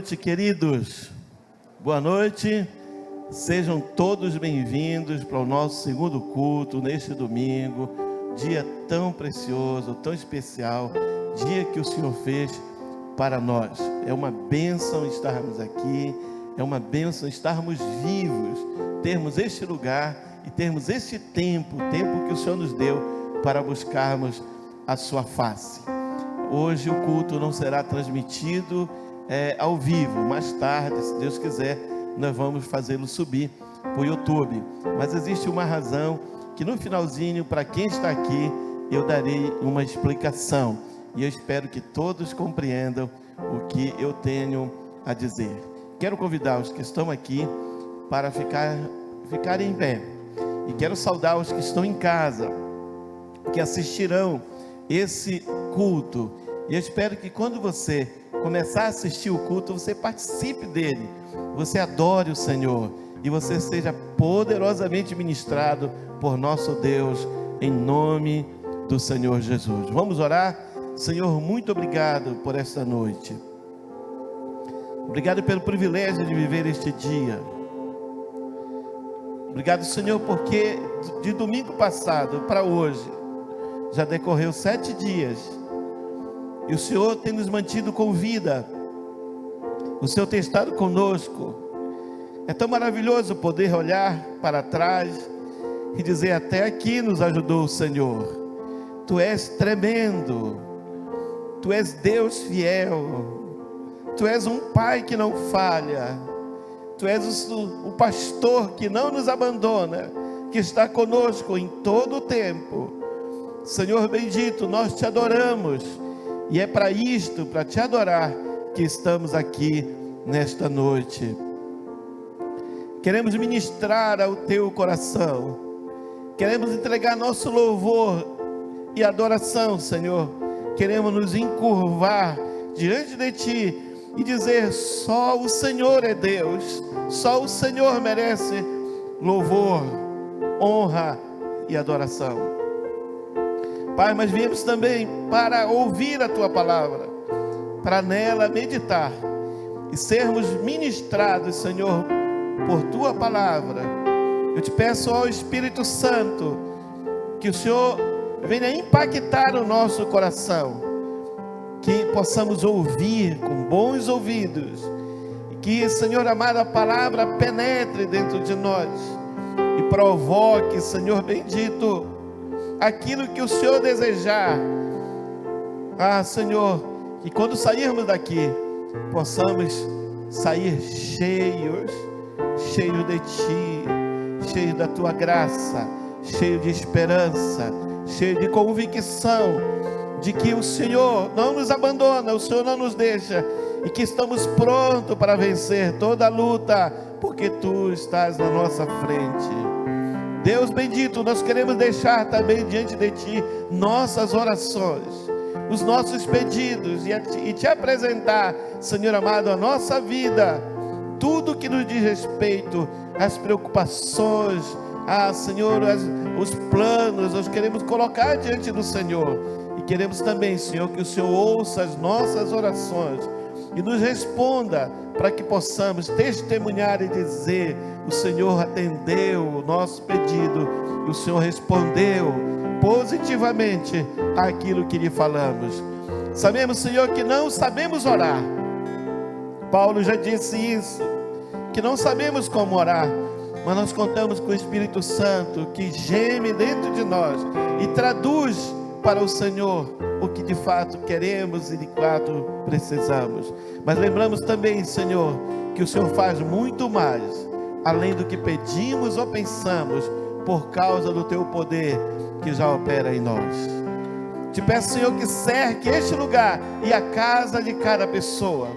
noite, queridos. Boa noite. Sejam todos bem-vindos para o nosso segundo culto neste domingo. Dia tão precioso, tão especial. Dia que o Senhor fez para nós. É uma bênção estarmos aqui. É uma bênção estarmos vivos. Termos este lugar e termos este tempo. O tempo que o Senhor nos deu para buscarmos a sua face. Hoje o culto não será transmitido ao vivo. Mais tarde, se Deus quiser, nós vamos fazê-lo subir para o YouTube. Mas existe uma razão que no finalzinho, para quem está aqui, eu darei uma explicação. E eu espero que todos compreendam o que eu tenho a dizer. Quero convidar os que estão aqui para ficarem em pé. E quero saudar os que estão em casa, que assistirão esse culto. E eu espero que quando você começar a assistir o culto, você participe dele, você adore o Senhor e você seja poderosamente ministrado por nosso Deus, em nome do Senhor Jesus. Vamos orar? Senhor, muito obrigado por esta noite. Obrigado pelo privilégio de viver este dia. Obrigado, Senhor, porque de domingo passado para hoje já decorreu 7 dias e o Senhor tem nos mantido com vida. O Senhor tem estado conosco. É tão maravilhoso poder olhar para trás e dizer: até aqui nos ajudou o Senhor. Tu és tremendo. Tu és Deus fiel. Tu és um Pai que não falha. Tu és o pastor que não nos abandona, que está conosco em todo o tempo. Senhor bendito, nós te adoramos. E é para isto, para te adorar, que estamos aqui nesta noite. Queremos ministrar ao teu coração. Queremos entregar nosso louvor e adoração, Senhor. Queremos nos encurvar diante de ti e dizer: só o Senhor é Deus. Só o Senhor merece louvor, honra e adoração. Pai, mas viemos também para ouvir a tua palavra, para nela meditar e sermos ministrados, Senhor, por tua palavra. Eu te peço ao Espírito Santo que o Senhor venha impactar o nosso coração, que possamos ouvir com bons ouvidos, e que, Senhor amado, a palavra penetre dentro de nós e provoque, Senhor bendito, aquilo que o Senhor desejar. Senhor, que quando sairmos daqui, possamos sair cheios de Ti, cheios da Tua graça, cheios de esperança, cheios de convicção, de que o Senhor não nos abandona, o Senhor não nos deixa, e que estamos prontos para vencer toda a luta, porque Tu estás na nossa frente. Deus bendito, nós queremos deixar também diante de Ti nossas orações, os nossos pedidos, e Te apresentar, Senhor amado, a nossa vida, tudo que nos diz respeito, as preocupações, Senhor, os planos, nós queremos colocar diante do Senhor, e queremos também, Senhor, que o Senhor ouça as nossas orações, e nos responda, para que possamos testemunhar e dizer: o Senhor atendeu o nosso pedido, e o Senhor respondeu positivamente aquilo que lhe falamos. Sabemos, Senhor, que não sabemos orar. Paulo já disse isso, que não sabemos como orar, mas nós contamos com o Espírito Santo, que geme dentro de nós e traduz para o Senhor o que de fato queremos e de fato precisamos. Mas lembramos também, Senhor, que o Senhor faz muito mais, além do que pedimos ou pensamos, por causa do Teu poder que já opera em nós. Te peço, Senhor, que cerque este lugar e a casa de cada pessoa.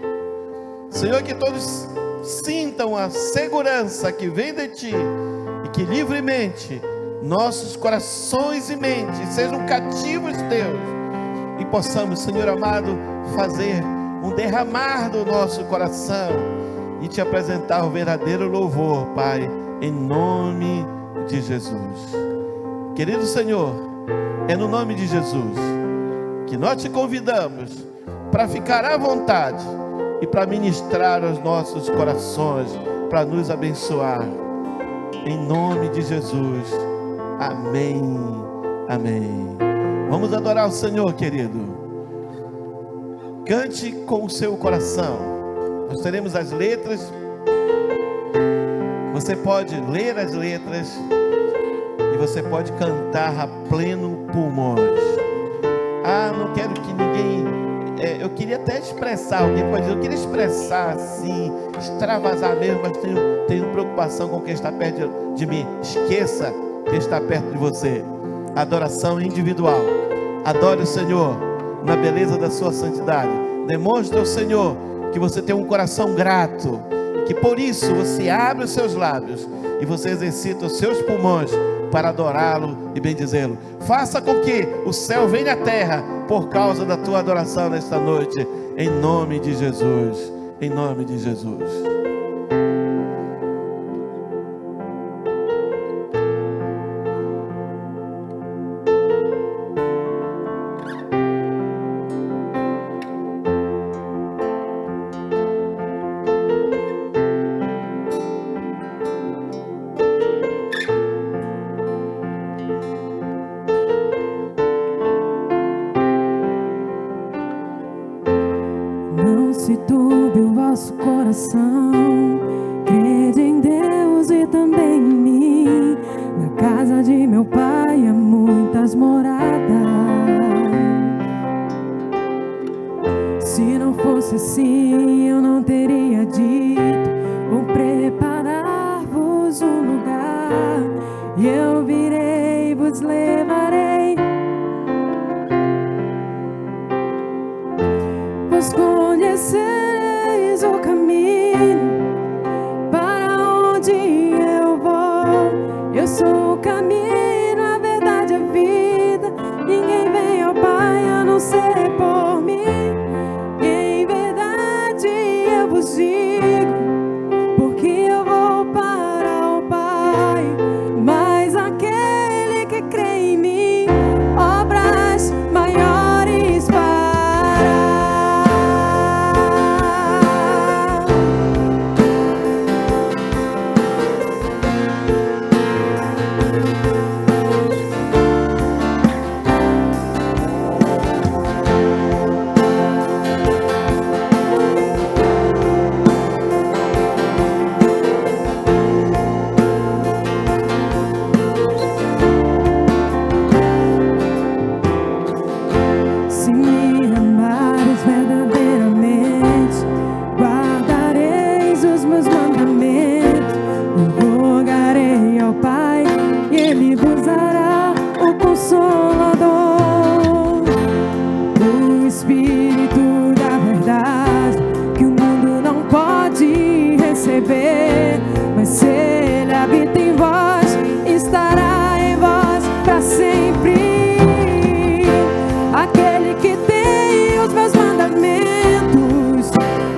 Senhor, que todos sintam a segurança que vem de Ti, e que livremente nossos corações e mentes sejam cativos Teus, e possamos, Senhor amado, fazer um derramar do nosso coração e Te apresentar o verdadeiro louvor, Pai, em nome de Jesus. Querido Senhor, é no nome de Jesus que nós Te convidamos para ficar à vontade, e para ministrar aos nossos corações, para nos abençoar. Em nome de Jesus. Amém. Amém. Vamos adorar o Senhor, querido. Cante com o seu coração. Nós teremos as letras. Você pode ler as letras e você pode cantar a pleno pulmões. Ah, não quero que ninguém... eu queria até expressar, alguém pode dizer, eu queria expressar assim, extravasar mesmo, mas tenho preocupação com quem está perto de mim. Esqueça quem está perto de você. Adoração individual. Adore o Senhor na beleza da sua santidade. Demonstre ao Senhor que você tem um coração grato, que por isso você abre os seus lábios e você exercita os seus pulmões para adorá-lo e bendizê-lo. Faça com que o céu venha à terra por causa da tua adoração nesta noite, em nome de Jesus. Em nome de Jesus. Não se turbe o vosso coração, crede em Deus e também em mim. Na casa de meu pai há muitas moradas. Se não fosse assim, eu não teria dito: vou preparar-vos um lugar, e eu virei e vos levarei. Vos conhecereis o caminho para onde eu vou. Eu sou o caminho, a verdade e a vida. Ninguém vem ao Pai a não ser por mim. Em verdade eu vos digo, porque eu vou para o Pai. Mas aquele que crê em mim, obras maiores fará. Se me amares verdadeiramente, guardareis os meus mandamentos. Eu rogarei ao Pai e Ele vos dará o Consolador, o Espírito da verdade, que o mundo não pode receber. Mas se Ele habita em vós, estará em vós para sempre. Aquele que tem os meus mandamentos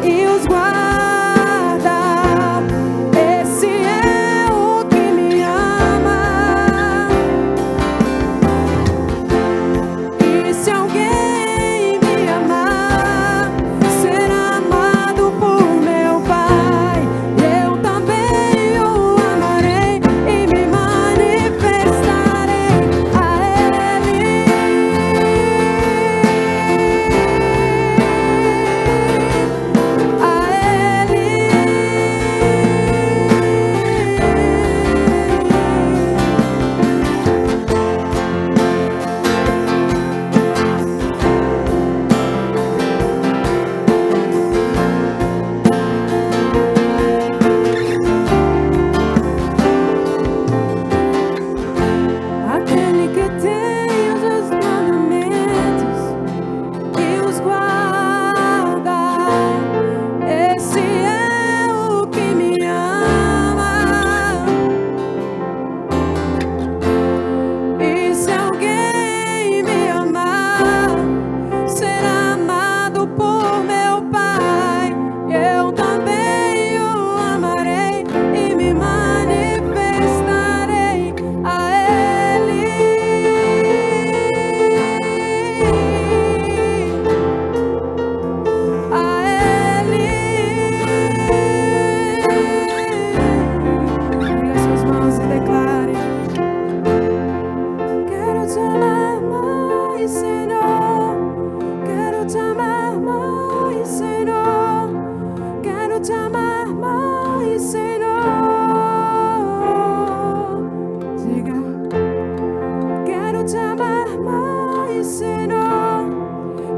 e os guarda, esse é o que me ama. E se alguém me amar, será amado por meu Pai. Eu te amar mais, Senhor. Diga, quero te amar mais, Senhor.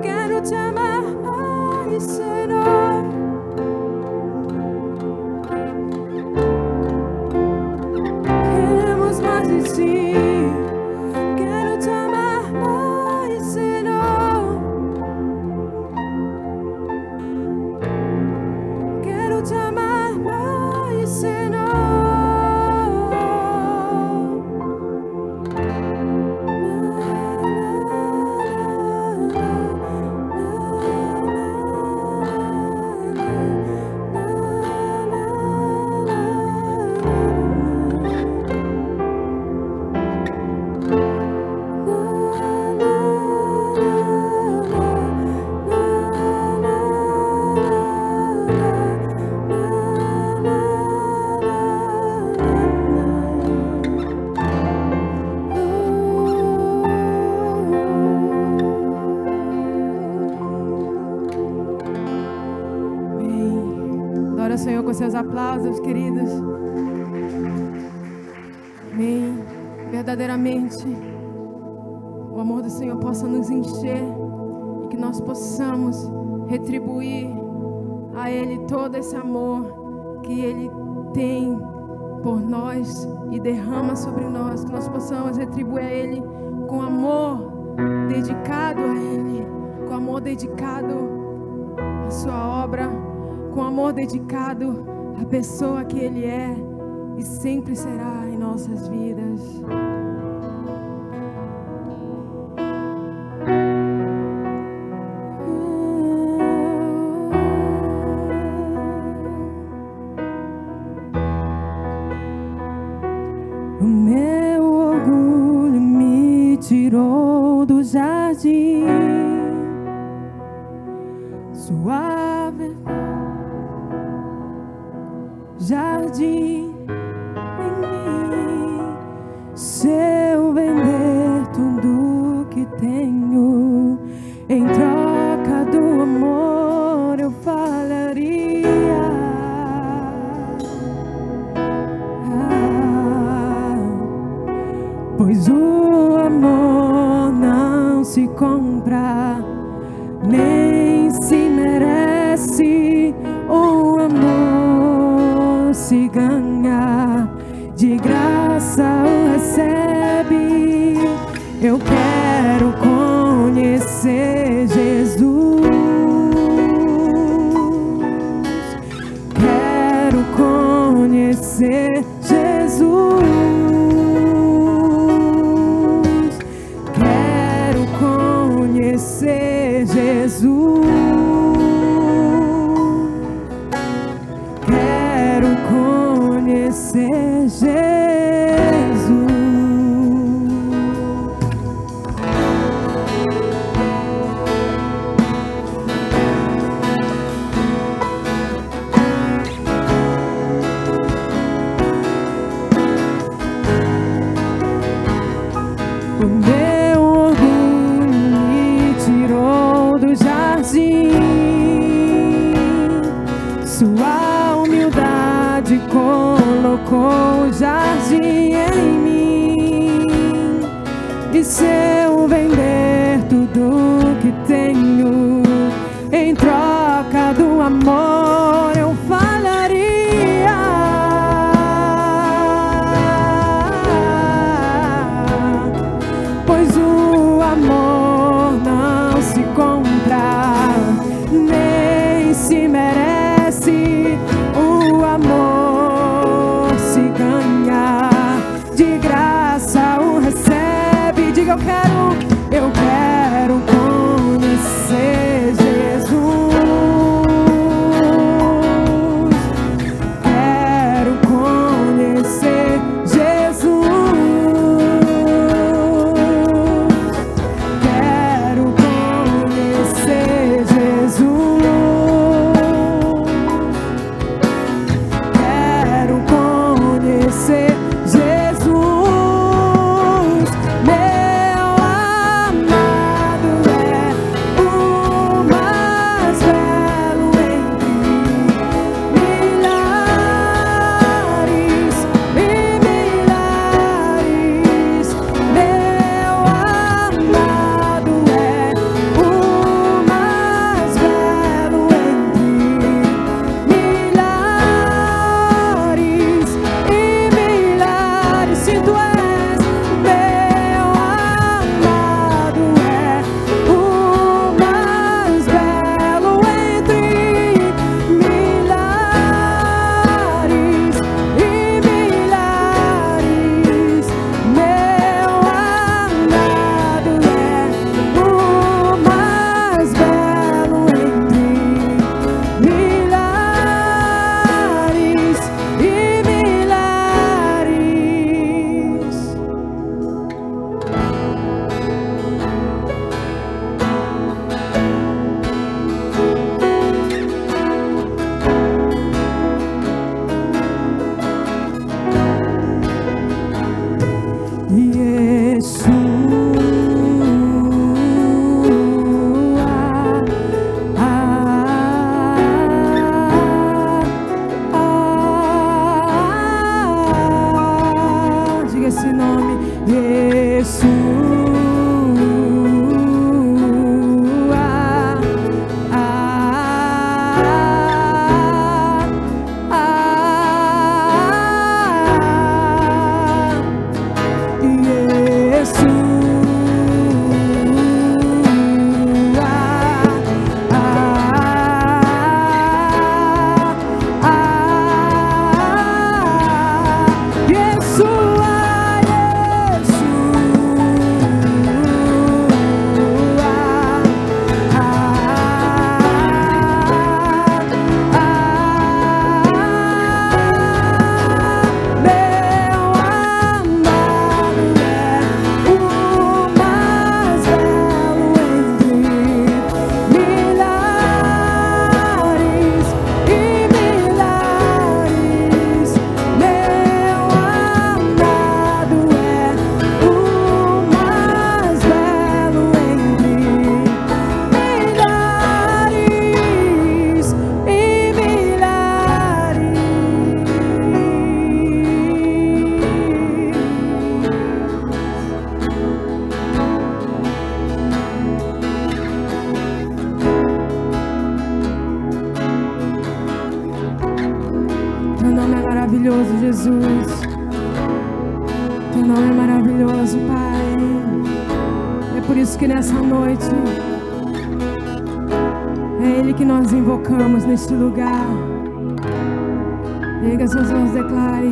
Quero te amar mais, Senhor. Queremos mais de ti. Quero te amar mais, Senhor. Quero te amar mais, Senhor. Adora o Senhor com seus aplausos, queridos. Amém. Verdadeiramente, o amor do Senhor possa nos encher e que nós possamos retribuir a Ele todo esse amor que Ele tem por nós e derrama sobre nós, que nós possamos retribuir a Ele com amor dedicado a Ele, com amor dedicado à sua obra, com amor dedicado à pessoa que Ele é e sempre será em nossas vidas. O meu orgulho me tirou do jardim, sua verdade, jardim em mim. Se eu vender tudo que tenho em troca do amor, eu falaria. Pois o amor não se compra, nem se merece. O amor se ganha, de graça o recebe. Eu quero conhecer Jesus, quero conhecer Jesus. Conhecer Jesus, quero conhecer Jesus. O meu orgulho me tirou do jardim, sua humildade colocou o jardim em mim. E se eu vender tudo que tenho em troca do amor, eu falaria. Pois o amor não se compra, nem se merece. O amor se ganha, de graça o recebe. Diga, eu quero conhecer Jesus. Quero conhecer Jesus. Quero conhecer Jesus. Quero conhecer Jesus. Meu maravilhoso, Jesus. Teu nome é maravilhoso, Pai. É por isso que nessa noite é Ele que nós invocamos neste lugar. Erga suas mãos, declare: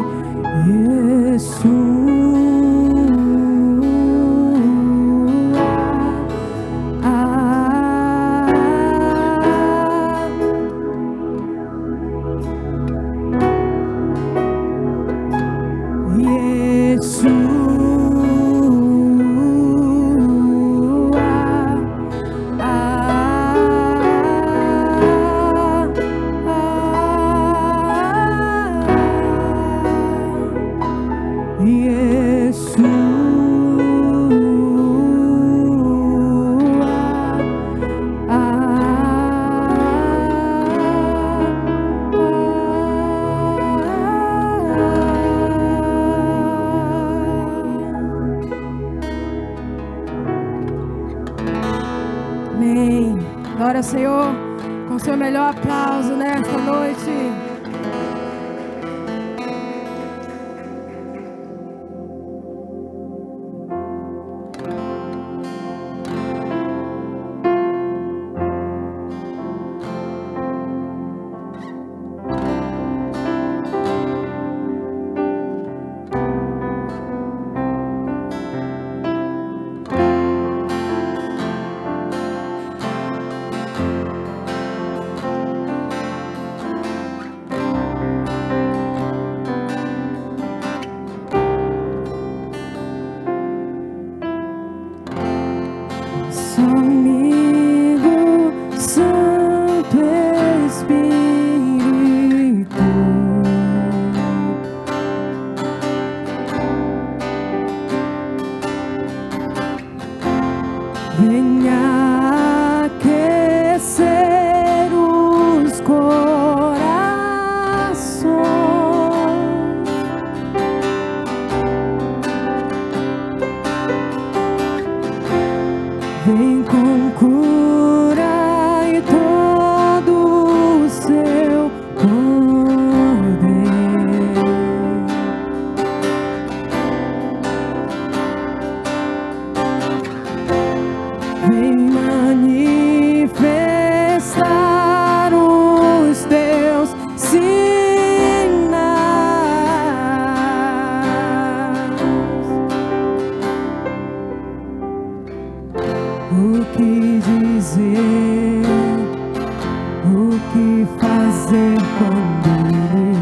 Amém. Glória ao Senhor com seu melhor aplauso nesta noite. Amigo Santo Espírito, venha aquecer os corações, vem com cura e todo o seu poder. Vem manifestar os teus sinais. O que dizer, o que fazer quando Ele vem,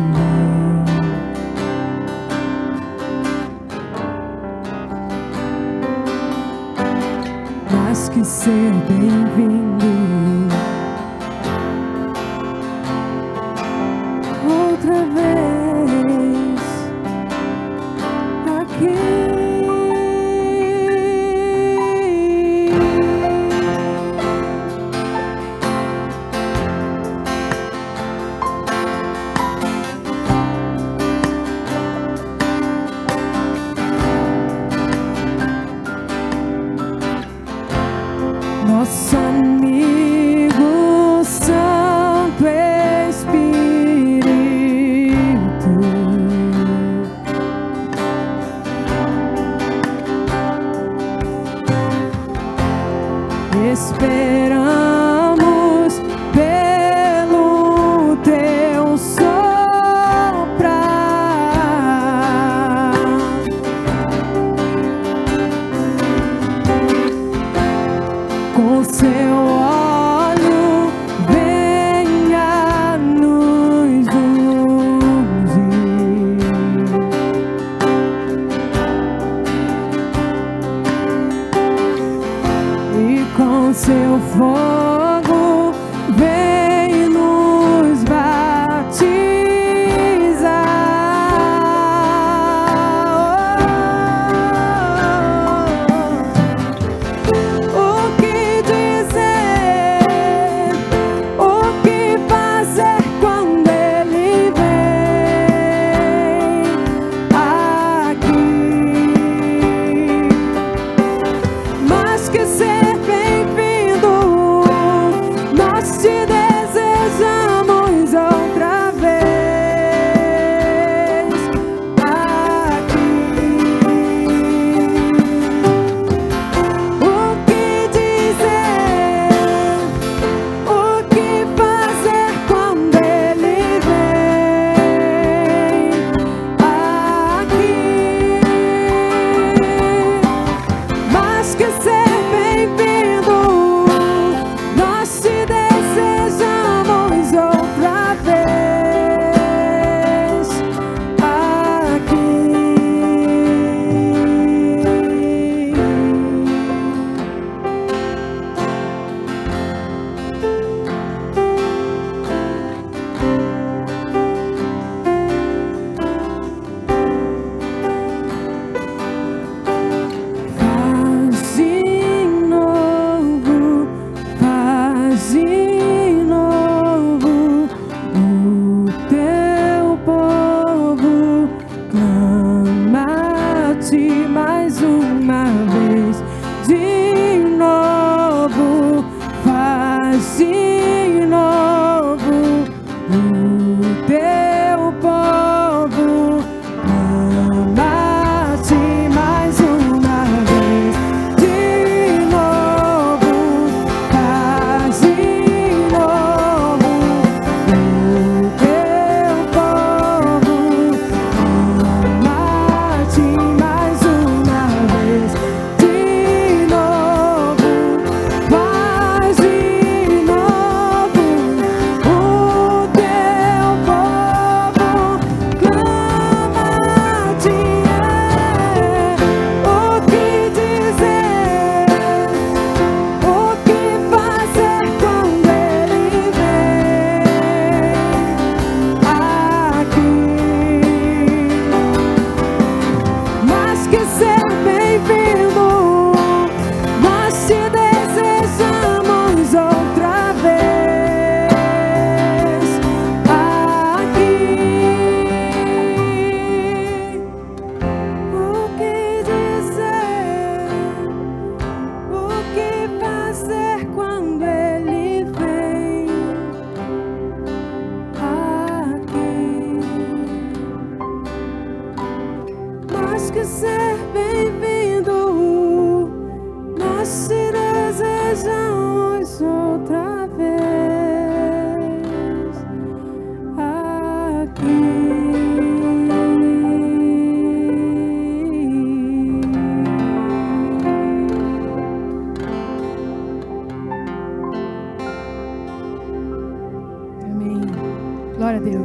mas que ser bem-vindo outra vez aqui. Nosso amigo Santo Espírito,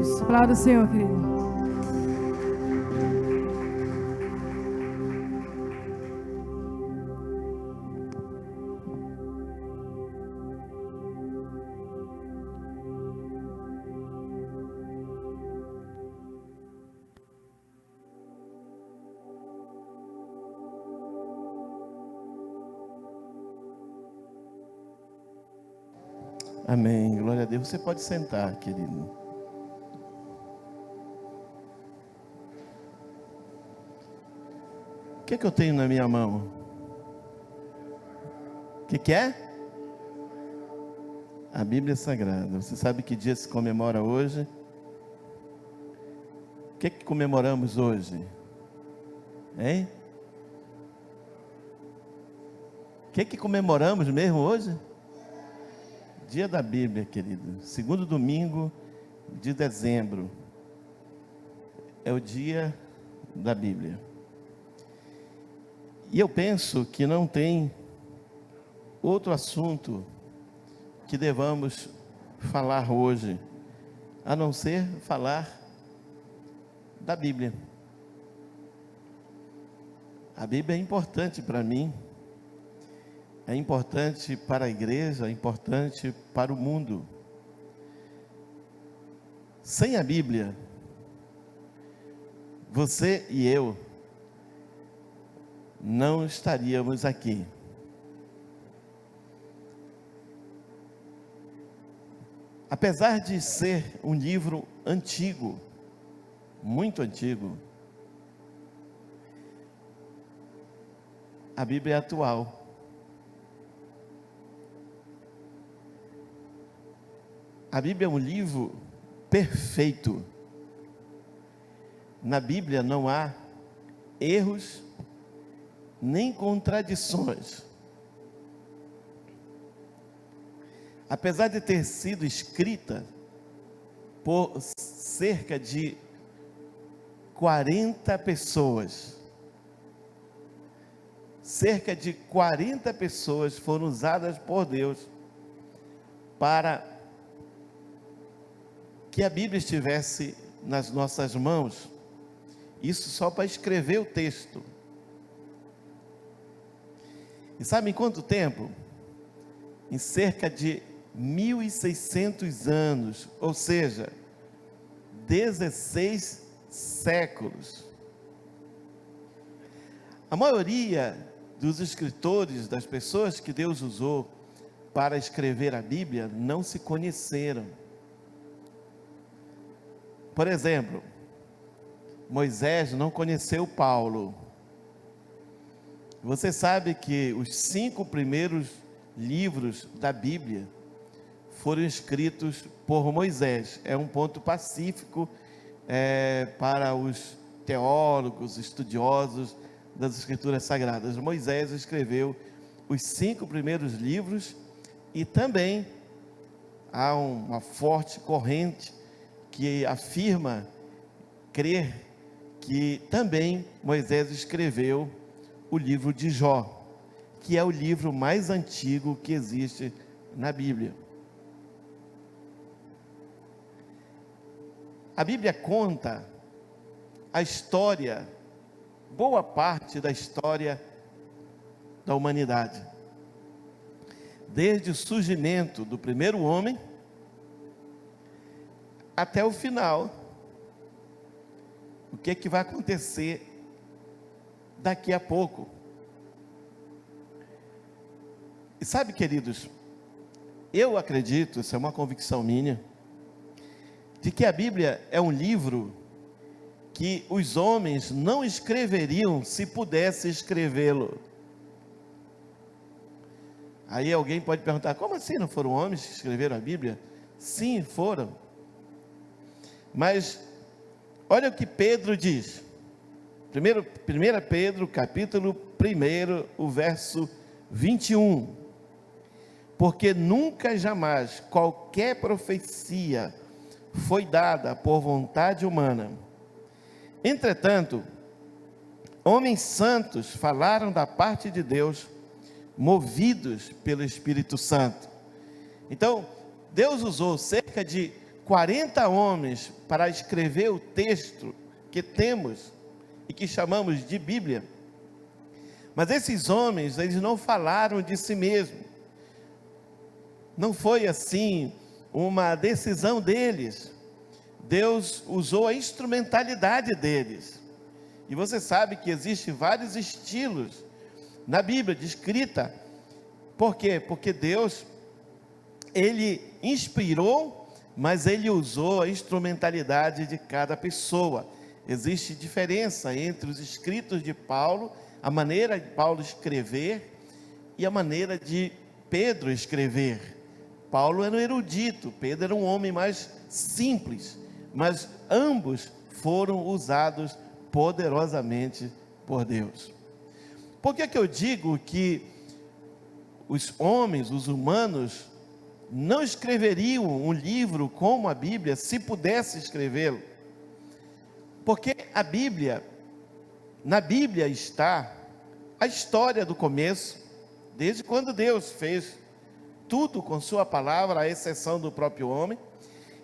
Jesus. Aplauda o Senhor, querido. Amém, glória a Deus. Você pode sentar, querido. O que é que eu tenho na minha mão? O que é? A Bíblia Sagrada. Você sabe que dia se comemora hoje? O que é que comemoramos hoje? Hein? O que é que comemoramos mesmo hoje? Dia da Bíblia, querido. Segundo domingo de dezembro. É o dia da Bíblia. E eu penso que não tem outro assunto que devamos falar hoje, a não ser falar da Bíblia. A Bíblia é importante para mim. É importante para a igreja, é importante para o mundo. Sem a Bíblia, você e eu não estaríamos aqui. Apesar de ser um livro antigo, muito antigo, a Bíblia é atual. A Bíblia é um livro perfeito. Na Bíblia não há erros nem contradições. Apesar de ter sido escrita por cerca de 40 pessoas, cerca de 40 pessoas foram usadas por Deus para que a Bíblia estivesse nas nossas mãos. Isso só para escrever o texto. E sabe em quanto tempo? Em cerca de 1.600 anos, ou seja, 16 séculos. A maioria dos escritores, das pessoas que Deus usou para escrever a Bíblia, não se conheceram. Por exemplo, Moisés não conheceu Paulo. Você sabe que os 5 primeiros livros da Bíblia foram escritos por Moisés. É um ponto pacífico para os teólogos, estudiosos das Escrituras Sagradas. Moisés escreveu os 5 primeiros livros e também há uma forte corrente que afirma crer que também Moisés escreveu o livro de Jó, que é o livro mais antigo que existe na Bíblia. A Bíblia conta a história, boa parte da história da humanidade, desde o surgimento do primeiro homem até o final. O que é que vai acontecer daqui a pouco? E sabe, queridos, eu acredito, isso é uma convicção minha, de que a Bíblia é um livro que os homens não escreveriam se pudesse escrevê-lo. Aí alguém pode perguntar, como assim não foram homens que escreveram a Bíblia? Sim, foram. Mas olha o que Pedro diz. 1 Pedro, capítulo 1, o verso 21. Porque nunca jamais qualquer profecia foi dada por vontade humana. Entretanto, homens santos falaram da parte de Deus, movidos pelo Espírito Santo. Então, Deus usou cerca de 40 homens para escrever o texto que temos e que chamamos de Bíblia. Mas esses homens, eles não falaram de si mesmos. Não foi assim uma decisão deles. Deus usou a instrumentalidade deles. E você sabe que existem vários estilos na Bíblia de escrita. Por quê? Porque Deus, Ele inspirou, mas Ele usou a instrumentalidade de cada pessoa. Existe diferença entre os escritos de Paulo, a maneira de Paulo escrever e a maneira de Pedro escrever. Paulo era um erudito, Pedro era um homem mais simples, mas ambos foram usados poderosamente por Deus. Por que eu digo que os homens, os humanos, não escreveriam um livro como a Bíblia se pudesse escrevê-lo? Porque a Bíblia, na Bíblia está a história do começo, desde quando Deus fez tudo com sua palavra, à exceção do próprio homem,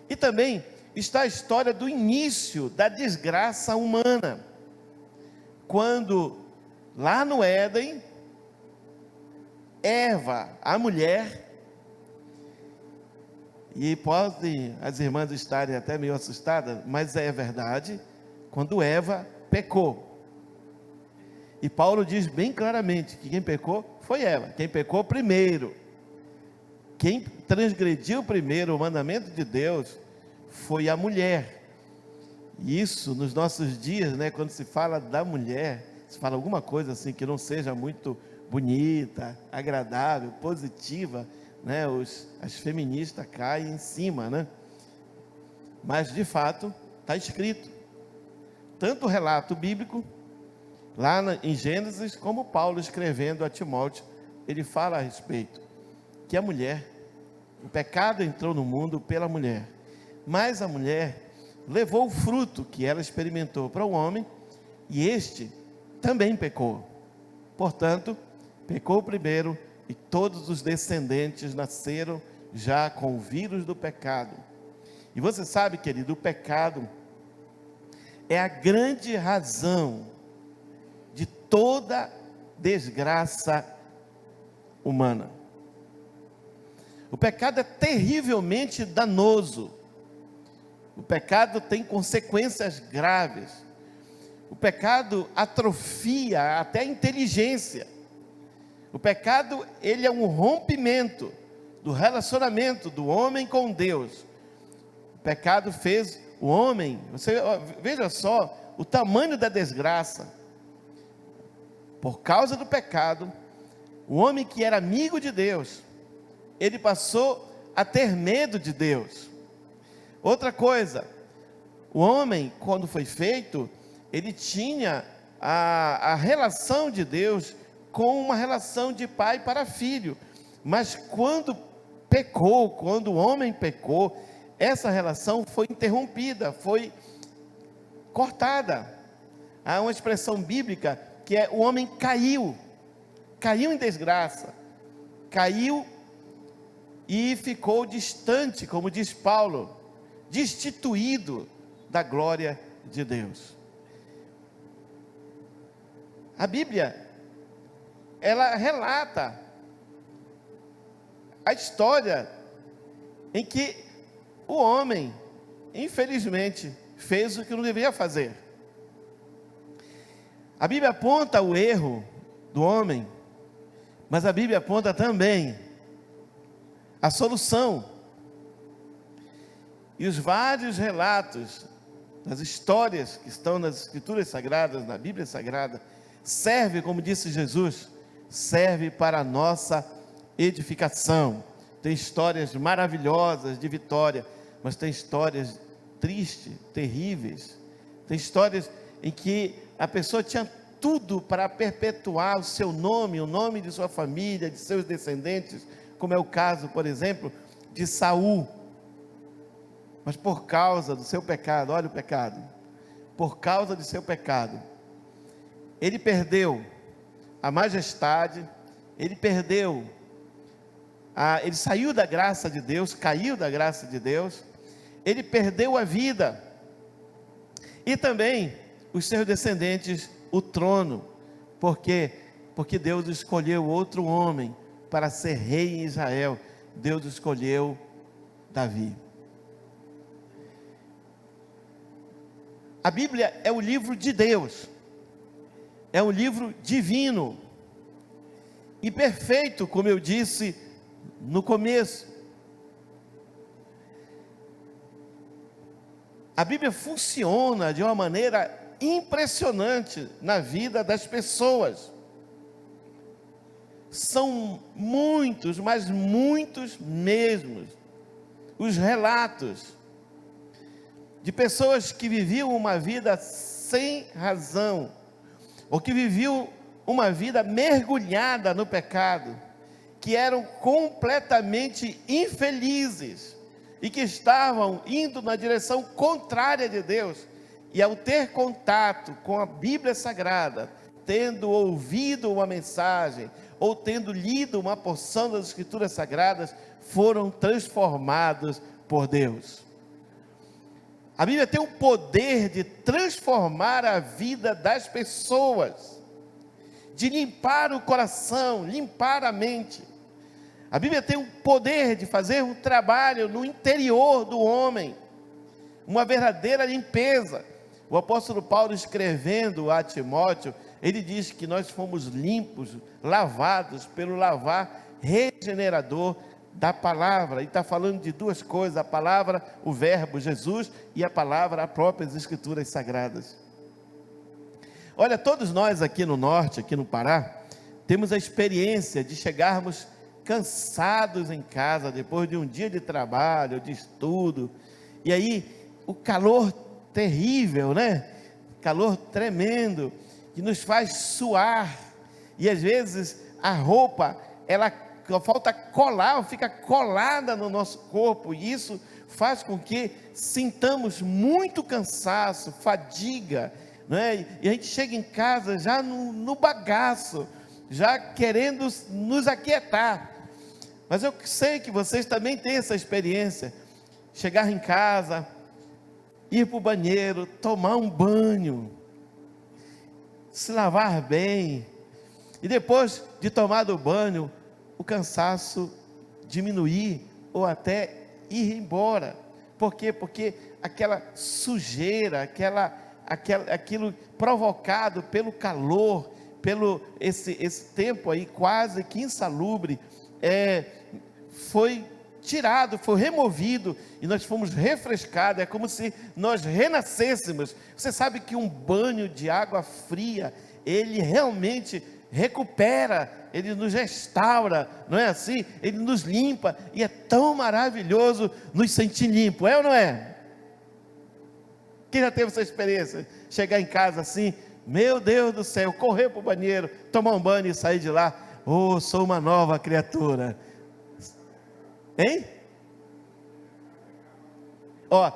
e também está a história do início da desgraça humana, quando lá no Éden, Eva, a mulher, e podem as irmãs estarem até meio assustadas, mas é verdade, quando Eva pecou. E Paulo diz bem claramente que quem pecou foi Eva, quem pecou primeiro. Quem transgrediu primeiro o mandamento de Deus foi a mulher. E isso nos nossos dias, né, quando se fala da mulher, se fala alguma coisa assim que não seja muito bonita, agradável, positiva, né, as feministas caem em cima, né? Mas de fato está escrito, tanto o relato bíblico lá em Gênesis, como Paulo escrevendo a Timóteo, ele fala a respeito que a mulher, o pecado entrou no mundo pela mulher, mas a mulher levou o fruto que ela experimentou para o homem, e este também pecou. Portanto, pecou primeiro, e todos os descendentes nasceram já com o vírus do pecado. E você sabe, querido, o pecado é a grande razão de toda desgraça humana. O pecado é terrivelmente danoso. O pecado tem consequências graves. O pecado atrofia até a inteligência. O pecado, ele é um rompimento do relacionamento do homem com Deus. O pecado fez o homem, veja só o tamanho da desgraça. Por causa do pecado, o homem que era amigo de Deus, ele passou a ter medo de Deus. Outra coisa, o homem, quando foi feito, ele tinha a relação de Deus com uma relação de pai para filho. Mas quando pecou, quando o homem pecou, essa relação foi interrompida, foi cortada. Há uma expressão bíblica que é: o homem caiu em desgraça, caiu e ficou distante, como diz Paulo, destituído da glória de Deus. A Bíblia, ela relata a história em que o homem, infelizmente, fez o que não deveria fazer. A Bíblia aponta o erro do homem, mas a Bíblia aponta também a solução. E os vários relatos das histórias que estão nas Escrituras Sagradas, na Bíblia Sagrada, serve, como disse Jesus, serve para a nossa edificação. Tem histórias maravilhosas de vitória, mas tem histórias tristes, terríveis. Tem histórias em que a pessoa tinha tudo para perpetuar o seu nome, o nome de sua família, de seus descendentes, como é o caso, por exemplo, de Saul. Mas por causa do seu pecado, olha o pecado, por causa do seu pecado, ele perdeu a majestade, ele saiu da graça de Deus, caiu da graça de Deus, ele perdeu a vida, e também os seus descendentes o trono. Por quê? Porque Deus escolheu outro homem para ser rei em Israel. Deus escolheu Davi. A Bíblia é o livro de Deus, é um livro divino e perfeito, como eu disse no começo. A Bíblia funciona de uma maneira impressionante na vida das pessoas. São muitos, mas muitos mesmos, os relatos de pessoas que viviam uma vida sem razão, ou que viviam uma vida mergulhada no pecado, que eram completamente infelizes, e que estavam indo na direção contrária de Deus, e ao ter contato com a Bíblia Sagrada, tendo ouvido uma mensagem, ou tendo lido uma porção das Escrituras Sagradas, foram transformados por Deus. A Bíblia tem o poder de transformar a vida das pessoas, de limpar o coração, limpar a mente. A Bíblia tem o poder de fazer um trabalho no interior do homem, uma verdadeira limpeza. O apóstolo Paulo, escrevendo a Timóteo, ele diz que nós fomos limpos, lavados pelo lavar regenerador da palavra. E está falando de duas coisas: a palavra, o verbo Jesus, e a palavra, as próprias Escrituras Sagradas. Olha, todos nós aqui no norte, aqui no Pará, temos a experiência de chegarmos cansados em casa, depois de um dia de trabalho, de estudo, e aí o calor terrível, né? Calor tremendo, que nos faz suar, e às vezes a roupa, ela falta colar, fica colada no nosso corpo, e isso faz com que sintamos muito cansaço, fadiga, né? E a gente chega em casa já no bagaço, já querendo nos aquietar. Mas eu sei que vocês também têm essa experiência, chegar em casa, ir para o banheiro, tomar um banho, se lavar bem, e depois de tomar do banho, o cansaço diminuir, ou até ir embora. Por quê? Porque aquela sujeira, aquilo provocado pelo calor, pelo esse tempo aí quase que insalubre, foi tirado, foi removido, e nós fomos refrescados. É como se nós renascêssemos. Você sabe que um banho de água fria, ele realmente recupera, ele nos restaura, não é assim? Ele nos limpa, e é tão maravilhoso nos sentir limpo, é ou não é? Quem já teve essa experiência? Chegar em casa assim, meu Deus do céu, correr para o banheiro, tomar um banho e sair de lá, sou uma nova criatura. Hein?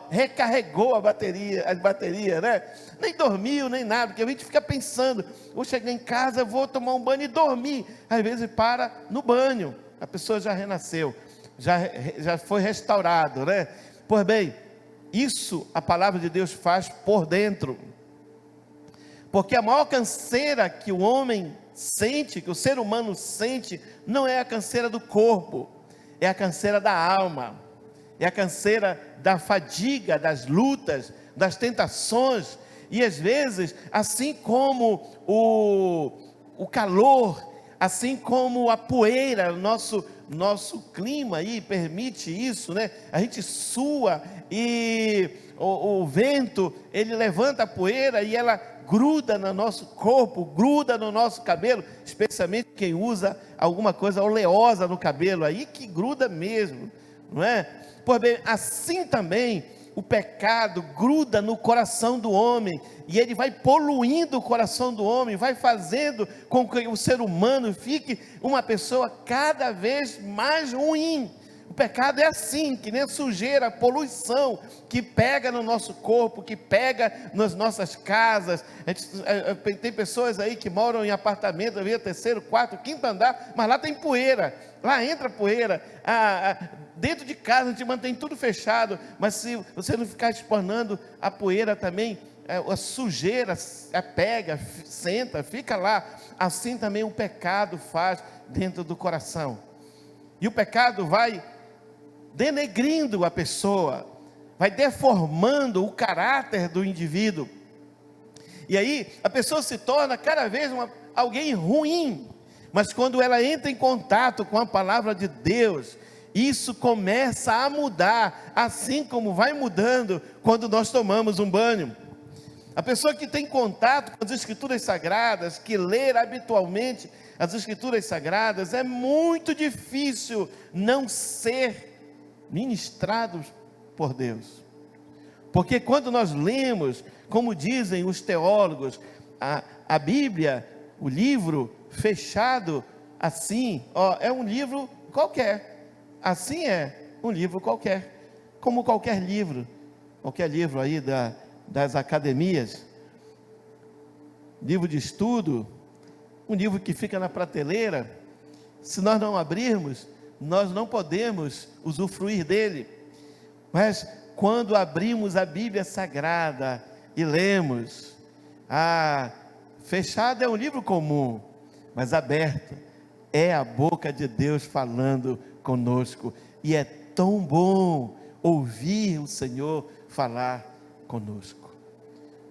Recarregou a bateria, né? Nem dormiu, nem nada, porque a gente fica pensando, vou chegar em casa, vou tomar um banho e dormir. Às vezes para no banho, a pessoa já renasceu, já foi restaurado, né? Pois bem, isso a palavra de Deus faz por dentro, porque a maior canseira que o homem sente, que o ser humano sente, não é a canseira do corpo, é a canseira da alma, é a canseira da fadiga, das lutas, das tentações. E às vezes, assim como o calor, assim como a poeira, nosso clima aí permite isso, né? A gente sua, e o vento, ele levanta a poeira e ela gruda no nosso corpo, gruda no nosso cabelo, especialmente quem usa alguma coisa oleosa no cabelo, aí que gruda mesmo, não é? Pois bem, assim também o pecado gruda no coração do homem, e ele vai poluindo o coração do homem, vai fazendo com que o ser humano fique uma pessoa cada vez mais ruim. O pecado é assim, que nem a sujeira, a poluição que pega no nosso corpo, que pega nas nossas casas. Tem pessoas aí que moram em apartamento, terceiro, quarto, quinto andar, mas lá tem poeira, lá entra poeira, Dentro de casa a gente mantém tudo fechado, mas se você não ficar expornando a poeira também, a sujeira pega, senta, fica lá. Assim também o pecado faz dentro do coração. E o pecado vai denegrindo a pessoa, vai deformando o caráter do indivíduo. E aí a pessoa se torna cada vez alguém ruim. Mas quando ela entra em contato com a palavra de Deus, isso começa a mudar, assim como vai mudando quando nós tomamos um banho. A pessoa que tem contato com as Escrituras Sagradas, que lê habitualmente as Escrituras Sagradas, é muito difícil não ser ministrado por Deus. Porque quando nós lemos, como dizem os teólogos, a Bíblia, o livro fechado assim, é um livro qualquer. Assim é um livro qualquer, como qualquer livro aí das academias, livro de estudo, um livro que fica na prateleira. Se nós não abrirmos, nós não podemos usufruir dele. Mas quando abrimos a Bíblia Sagrada e lemos, fechado é um livro comum, mas aberto é a boca de Deus falando conosco, e é tão bom ouvir o Senhor falar conosco.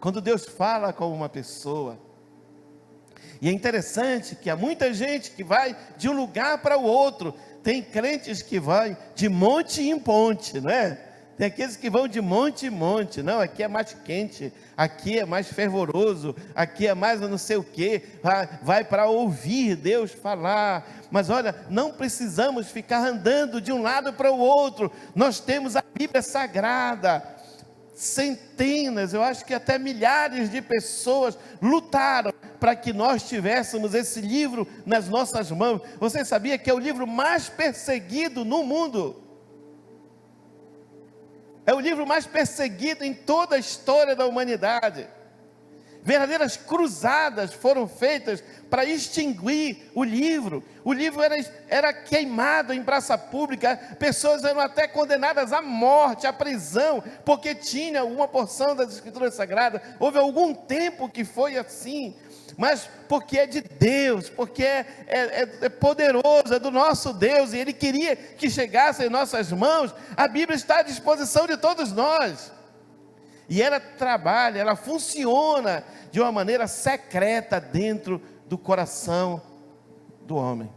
Quando Deus fala com uma pessoa, e é interessante que há muita gente que vai de um lugar para o outro. Tem crentes que vão de monte em ponte, não é? Tem aqueles que vão de monte em monte. Não, aqui é mais quente, aqui é mais fervoroso, aqui é mais não sei o que. Vai para ouvir Deus falar. Mas olha, não precisamos ficar andando de um lado para o outro. Nós temos a Bíblia Sagrada. Centenas, eu acho que até milhares de pessoas lutaram para que nós tivéssemos esse livro nas nossas mãos. Você sabia que é o livro mais perseguido no mundo? É o livro mais perseguido em toda a história da humanidade. Verdadeiras cruzadas foram feitas para extinguir o livro. O livro era queimado em praça pública. Pessoas eram até condenadas à morte, à prisão, porque tinha alguma porção das Escrituras Sagradas. Houve algum tempo que foi assim, mas porque é de Deus, porque é poderoso, é do nosso Deus, e Ele queria que chegasse em nossas mãos. A Bíblia está à disposição de todos nós. E ela trabalha, ela funciona de uma maneira secreta dentro do coração do homem.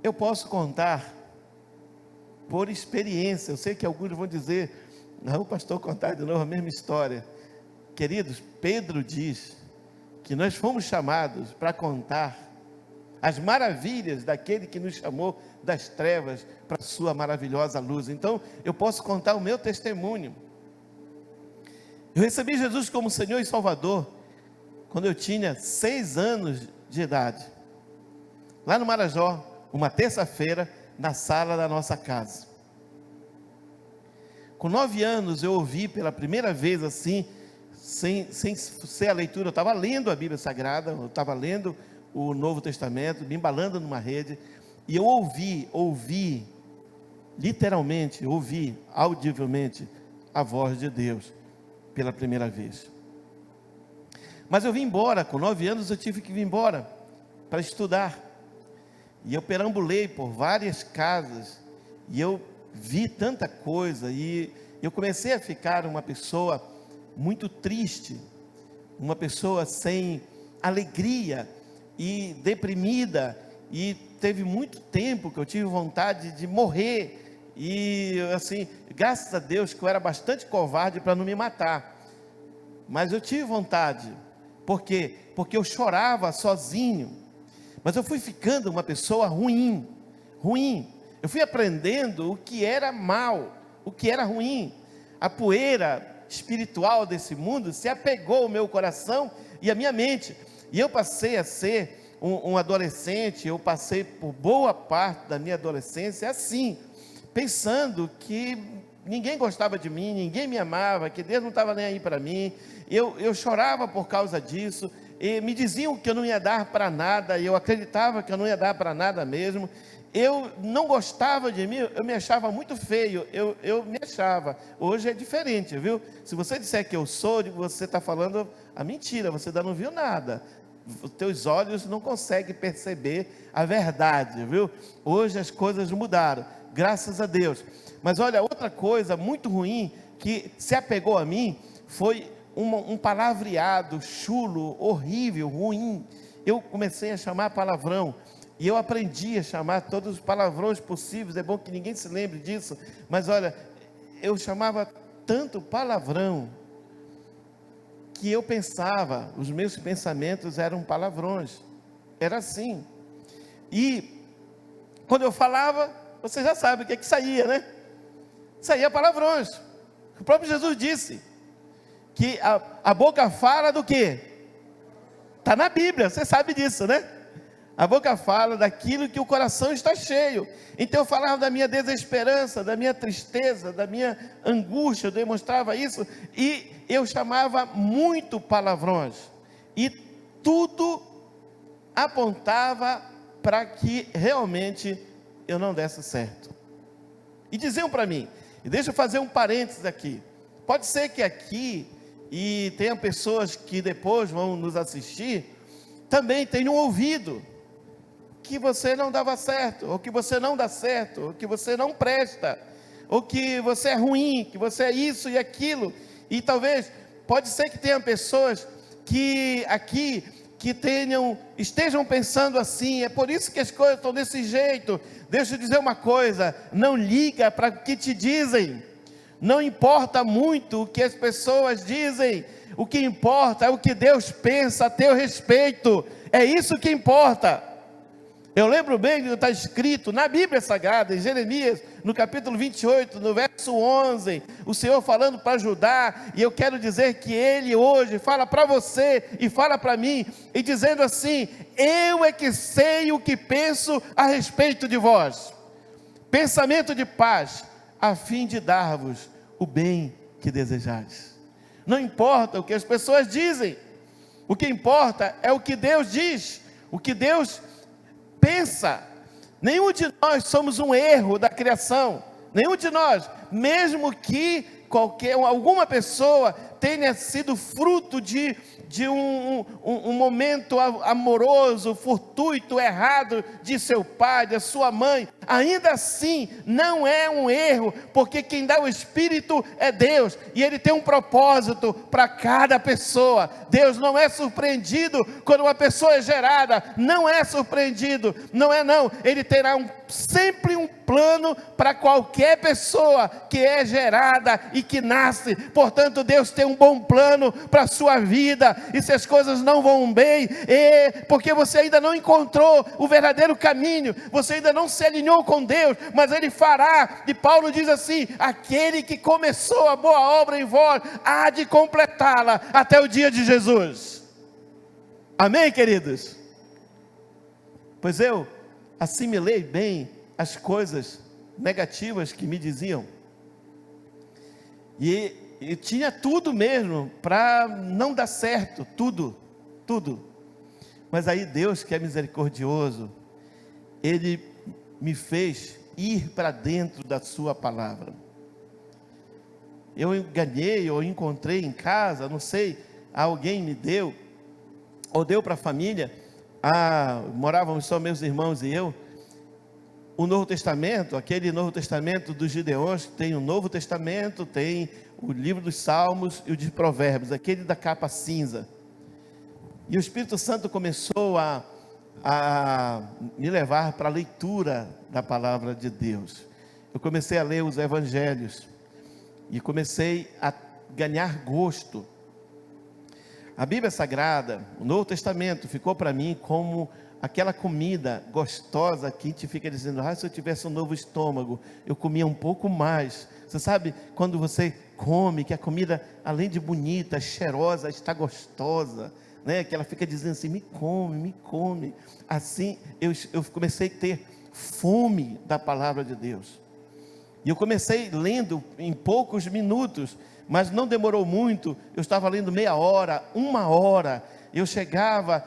Eu posso contar por experiência. Eu sei que alguns vão dizer, não, o pastor contar de novo a mesma história. Queridos, Pedro diz que nós fomos chamados para contar as maravilhas daquele que nos chamou das trevas para a sua maravilhosa luz. Então, eu posso contar o meu testemunho. Eu recebi Jesus como Senhor e Salvador quando eu tinha 6 anos de idade, lá no Marajó, uma terça-feira, na sala da nossa casa. Com 9 anos eu ouvi pela primeira vez assim, sem ser a leitura, eu estava lendo a Bíblia Sagrada, eu estava lendo o Novo Testamento, me embalando numa rede, e eu ouvi, literalmente, ouvi audivelmente a voz de Deus pela primeira vez. Mas eu vim embora, com 9 anos eu tive que vir embora para estudar, e eu perambulei por várias casas, e eu vi tanta coisa, e eu comecei a ficar uma pessoa muito triste, uma pessoa sem alegria, e deprimida, e teve muito tempo que eu tive vontade de morrer, e assim, graças a Deus que eu era bastante covarde para não me matar, mas eu tive vontade. Por quê? Porque eu chorava sozinho, mas eu fui ficando uma pessoa ruim, eu fui aprendendo o que era mal, o que era ruim. A poeira espiritual desse mundo se apegou ao meu coração e à minha mente, e eu passei a ser um adolescente. Eu passei por boa parte da minha adolescência assim, pensando que ninguém gostava de mim, ninguém me amava, que Deus não estava nem aí para mim. Eu chorava por causa disso, e me diziam que eu não ia dar para nada, e eu acreditava que eu não ia dar para nada mesmo. Eu não gostava de mim, eu me achava muito feio, eu me achava. Hoje é diferente, viu? Se você disser que eu sou, você está falando a mentira, você ainda não viu nada. Os teus olhos não conseguem perceber a verdade, viu? Hoje as coisas mudaram, graças a Deus. Mas olha, outra coisa muito ruim que se apegou a mim foi um palavreado chulo, horrível, ruim. Eu comecei a chamar palavrão. E eu aprendi a chamar todos os palavrões possíveis. É bom que ninguém se lembre disso. Mas olha, eu chamava tanto palavrão que eu pensava, os meus pensamentos eram palavrões. Era assim. E quando eu falava, você já sabe o que é que saía, né? Saía palavrões. O próprio Jesus disse que a boca fala do quê? Está na Bíblia, você sabe disso, né? A boca fala daquilo que o coração está cheio. Então eu falava da minha desesperança, da minha tristeza, da minha angústia, eu demonstrava isso, e eu chamava muito palavrões, e tudo apontava para que realmente eu não desse certo. E diziam para mim, e deixa eu fazer um parênteses aqui, pode ser que aqui, e tenha pessoas que depois vão nos assistir, também tenham ouvido que você não dava certo, ou que você não dá certo, ou que você não presta, ou que você é ruim, que você é isso e aquilo. E talvez, pode ser que tenha pessoas que aqui, que estejam pensando assim, é por isso que as coisas estão desse jeito. Deixa eu dizer uma coisa, não liga para o que te dizem, não importa muito o que as pessoas dizem, o que importa é o que Deus pensa a teu respeito, é isso que importa. Eu lembro bem que está escrito na Bíblia Sagrada, em Jeremias, no capítulo 28, no verso 11, o Senhor falando para Judá, e eu quero dizer que Ele hoje fala para você e fala para mim, e dizendo assim, eu é que sei o que penso a respeito de vós, pensamento de paz, a fim de dar-vos o bem que desejais. Não importa o que as pessoas dizem, o que importa é o que Deus diz, o que Deus pensa. Nenhum de nós somos um erro da criação, nenhum de nós, mesmo que alguma pessoa tenha sido fruto de um momento amoroso, fortuito, errado de seu pai, da sua mãe, ainda assim não é um erro, porque quem dá o Espírito é Deus, e Ele tem um propósito para cada pessoa. Deus não é surpreendido quando uma pessoa é gerada, não é surpreendido, não, Ele terá sempre um plano para qualquer pessoa que é gerada e que nasce. Portanto, Deus tem um bom plano para a sua vida, e se as coisas não vão bem, porque você ainda não encontrou o verdadeiro caminho, você ainda não se alinhou com Deus, mas Ele fará. E Paulo diz assim, aquele que começou a boa obra em vós, há de completá-la até o dia de Jesus. Amém, queridos? Pois eu assimilei bem as coisas negativas que me diziam, e tinha tudo mesmo para não dar certo, tudo, mas aí Deus, que é misericordioso, Ele me fez ir para dentro da sua palavra. Eu ganhei, ou encontrei em casa, não sei, alguém me deu, ou deu para a família, morávamos só meus irmãos e eu, o Novo Testamento, aquele Novo Testamento dos Gideões, tem o Novo Testamento, tem o livro dos Salmos e o de Provérbios, aquele da capa cinza. E o Espírito Santo começou a me levar para a leitura da palavra de Deus. Eu comecei a ler os Evangelhos e comecei a ganhar gosto. A Bíblia Sagrada, o Novo Testamento, ficou para mim como aquela comida gostosa que a gente fica dizendo, se eu tivesse um novo estômago, eu comia um pouco mais. Você sabe, quando você come, que a comida, além de bonita, cheirosa, está gostosa, né? Que ela fica dizendo assim, me come. Assim, eu comecei a ter fome da palavra de Deus. E eu comecei lendo em poucos minutos, mas não demorou muito, eu estava lendo meia hora, 1 hora, eu chegava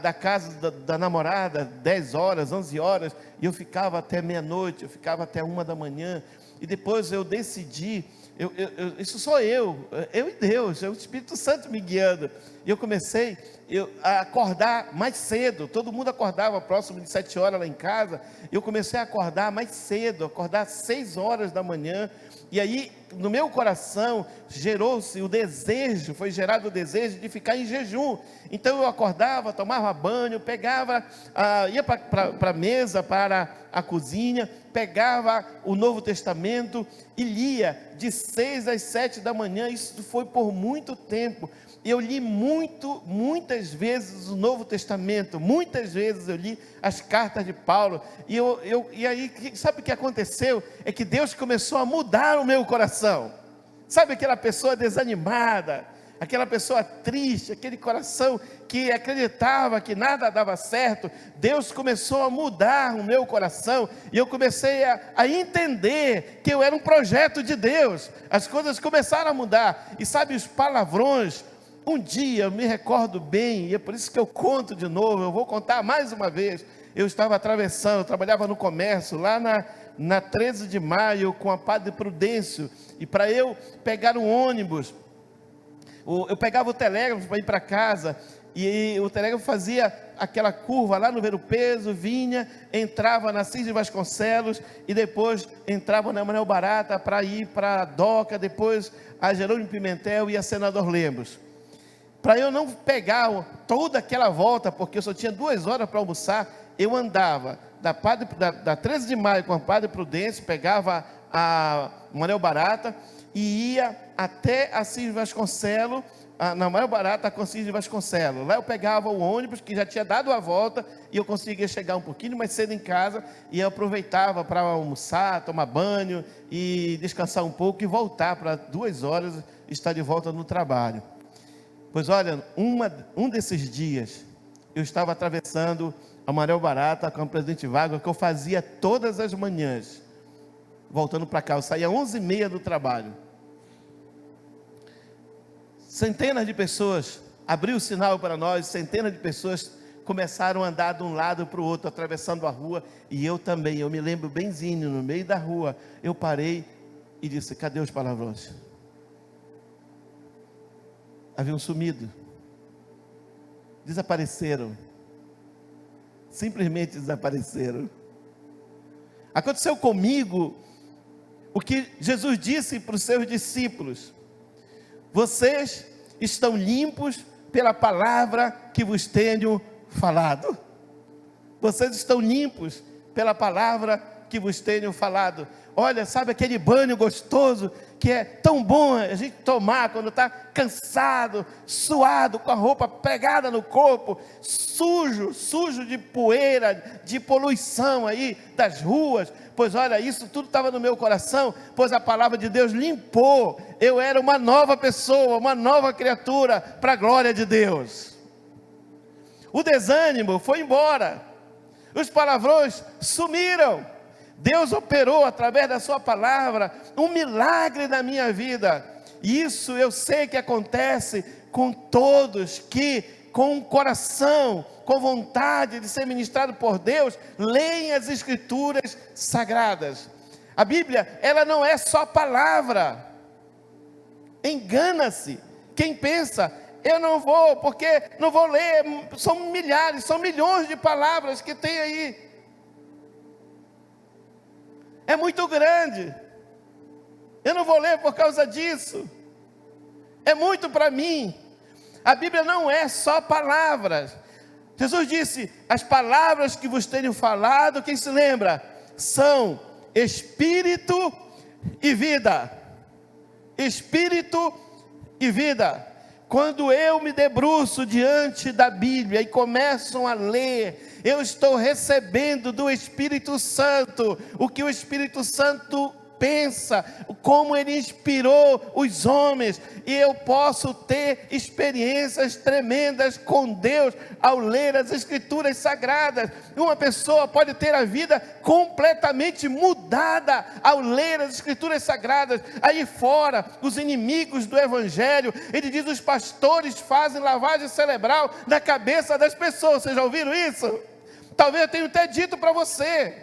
da casa da namorada 10 horas, 11 horas, e eu ficava até meia-noite, eu ficava até 1 da manhã, e depois eu decidi, isso sou eu e Deus, é o Espírito Santo me guiando, e eu comecei a acordar mais cedo. Todo mundo acordava próximo de 7 horas lá em casa, eu comecei a acordar mais cedo, acordar às 6 horas da manhã, e aí no meu coração foi gerado o desejo de ficar em jejum. Então eu acordava, tomava banho, ia para a mesa, para a cozinha, pegava o Novo Testamento e lia de 6 às 7 da manhã. Isso foi por muito tempo. Eu li muitas vezes o Novo Testamento, muitas vezes eu li as cartas de Paulo, e aí, sabe o que aconteceu? É que Deus começou a mudar o meu coração. Sabe aquela pessoa desanimada, aquela pessoa triste, aquele coração que acreditava que nada dava certo? Deus começou a mudar o meu coração, e eu comecei a entender que eu era um projeto de Deus. As coisas começaram a mudar, e sabe, os palavrões, um dia eu me recordo bem, e é por isso que eu conto de novo, eu vou contar mais uma vez. Eu estava atravessando, eu trabalhava no comércio, lá na 13 de maio, com a Padre Prudêncio, e para eu pegar um ônibus, eu pegava o telégrafo para ir para casa, e o telégrafo fazia aquela curva lá no Ver o Peso, vinha, entrava na Assis de Vasconcelos, e depois entrava na Manuel Barata para ir para a Doca, depois a Jerônimo Pimentel e a Senador Lemos. Para eu não pegar toda aquela volta, porque eu só tinha 2 horas para almoçar, eu andava da 13 de maio com a Padre Prudêncio, pegava a Manuel Barata e ia até Assis de Vasconcelos, na Manuel Barata com Assis de Vasconcelos. Lá eu pegava o ônibus que já tinha dado a volta, e eu conseguia chegar um pouquinho mais cedo em casa, e eu aproveitava para almoçar, tomar banho e descansar um pouco, e voltar para 2 horas estar de volta no trabalho. Pois olha, um desses dias, eu estava atravessando a Manuel Barata com o Presidente Vargas, que eu fazia todas as manhãs, voltando para cá. Eu saía 11h30 do trabalho. Centenas de pessoas abriu o sinal para nós, centenas de pessoas começaram a andar de um lado para o outro, atravessando a rua, e eu também. Eu me lembro benzinho, no meio da rua, eu parei e disse: cadê os palavrões? Haviam sumido, desapareceram, simplesmente desapareceram. Aconteceu comigo o que Jesus disse para os seus discípulos: vocês estão limpos pela palavra que vos tenho falado. Vocês estão limpos pela palavra que vos tenho falado. Olha, sabe aquele banho gostoso que é tão bom a gente tomar quando está cansado, suado, com a roupa pegada no corpo, sujo de poeira, de poluição aí das ruas? Pois olha, isso tudo estava no meu coração, pois a palavra de Deus limpou. Eu era uma nova pessoa, uma nova criatura, para a glória de Deus. O desânimo foi embora, os palavrões sumiram. Deus operou através da sua palavra um milagre na minha vida. Isso eu sei que acontece com todos que, com o coração, com vontade de ser ministrado por Deus, leem as Escrituras sagradas. A Bíblia, ela não é só palavra. Engana-se quem pensa: eu não vou, porque não vou ler. São milhares, são milhões de palavras que tem aí. É muito grande, eu não vou ler por causa disso, é muito para mim. A Bíblia não é só palavras. Jesus disse: as palavras que vos tenho falado, quem se lembra? São espírito e vida. Espírito e vida. Quando eu me debruço diante da Bíblia e começo a ler, eu estou recebendo do Espírito Santo o que o Espírito Santo pensa, como Ele inspirou os homens, e eu posso ter experiências tremendas com Deus ao ler as Escrituras Sagradas. Uma pessoa pode ter a vida completamente mudada ao ler as Escrituras Sagradas. Aí fora, os inimigos do Evangelho, ele diz: os pastores fazem lavagem cerebral na cabeça das pessoas. Vocês já ouviram isso? Talvez eu tenha até dito para você,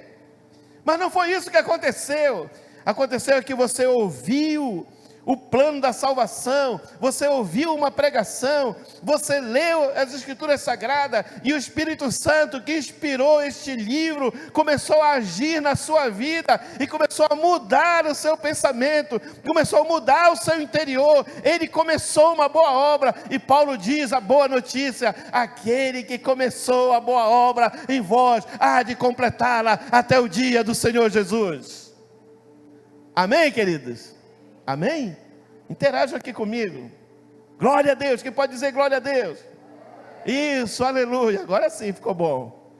mas não foi isso que aconteceu. Aconteceu que você ouviu o plano da salvação, você ouviu uma pregação, você leu as Escrituras Sagradas, e o Espírito Santo que inspirou este livro começou a agir na sua vida, e começou a mudar o seu pensamento, começou a mudar o seu interior. Ele começou uma boa obra, e Paulo diz a boa notícia: aquele que começou a boa obra em vós, há de completá-la até o dia do Senhor Jesus. Amém, queridos? Amém? Interajam aqui comigo. Glória a Deus. Quem pode dizer glória a Deus? Isso, aleluia. Agora sim ficou bom.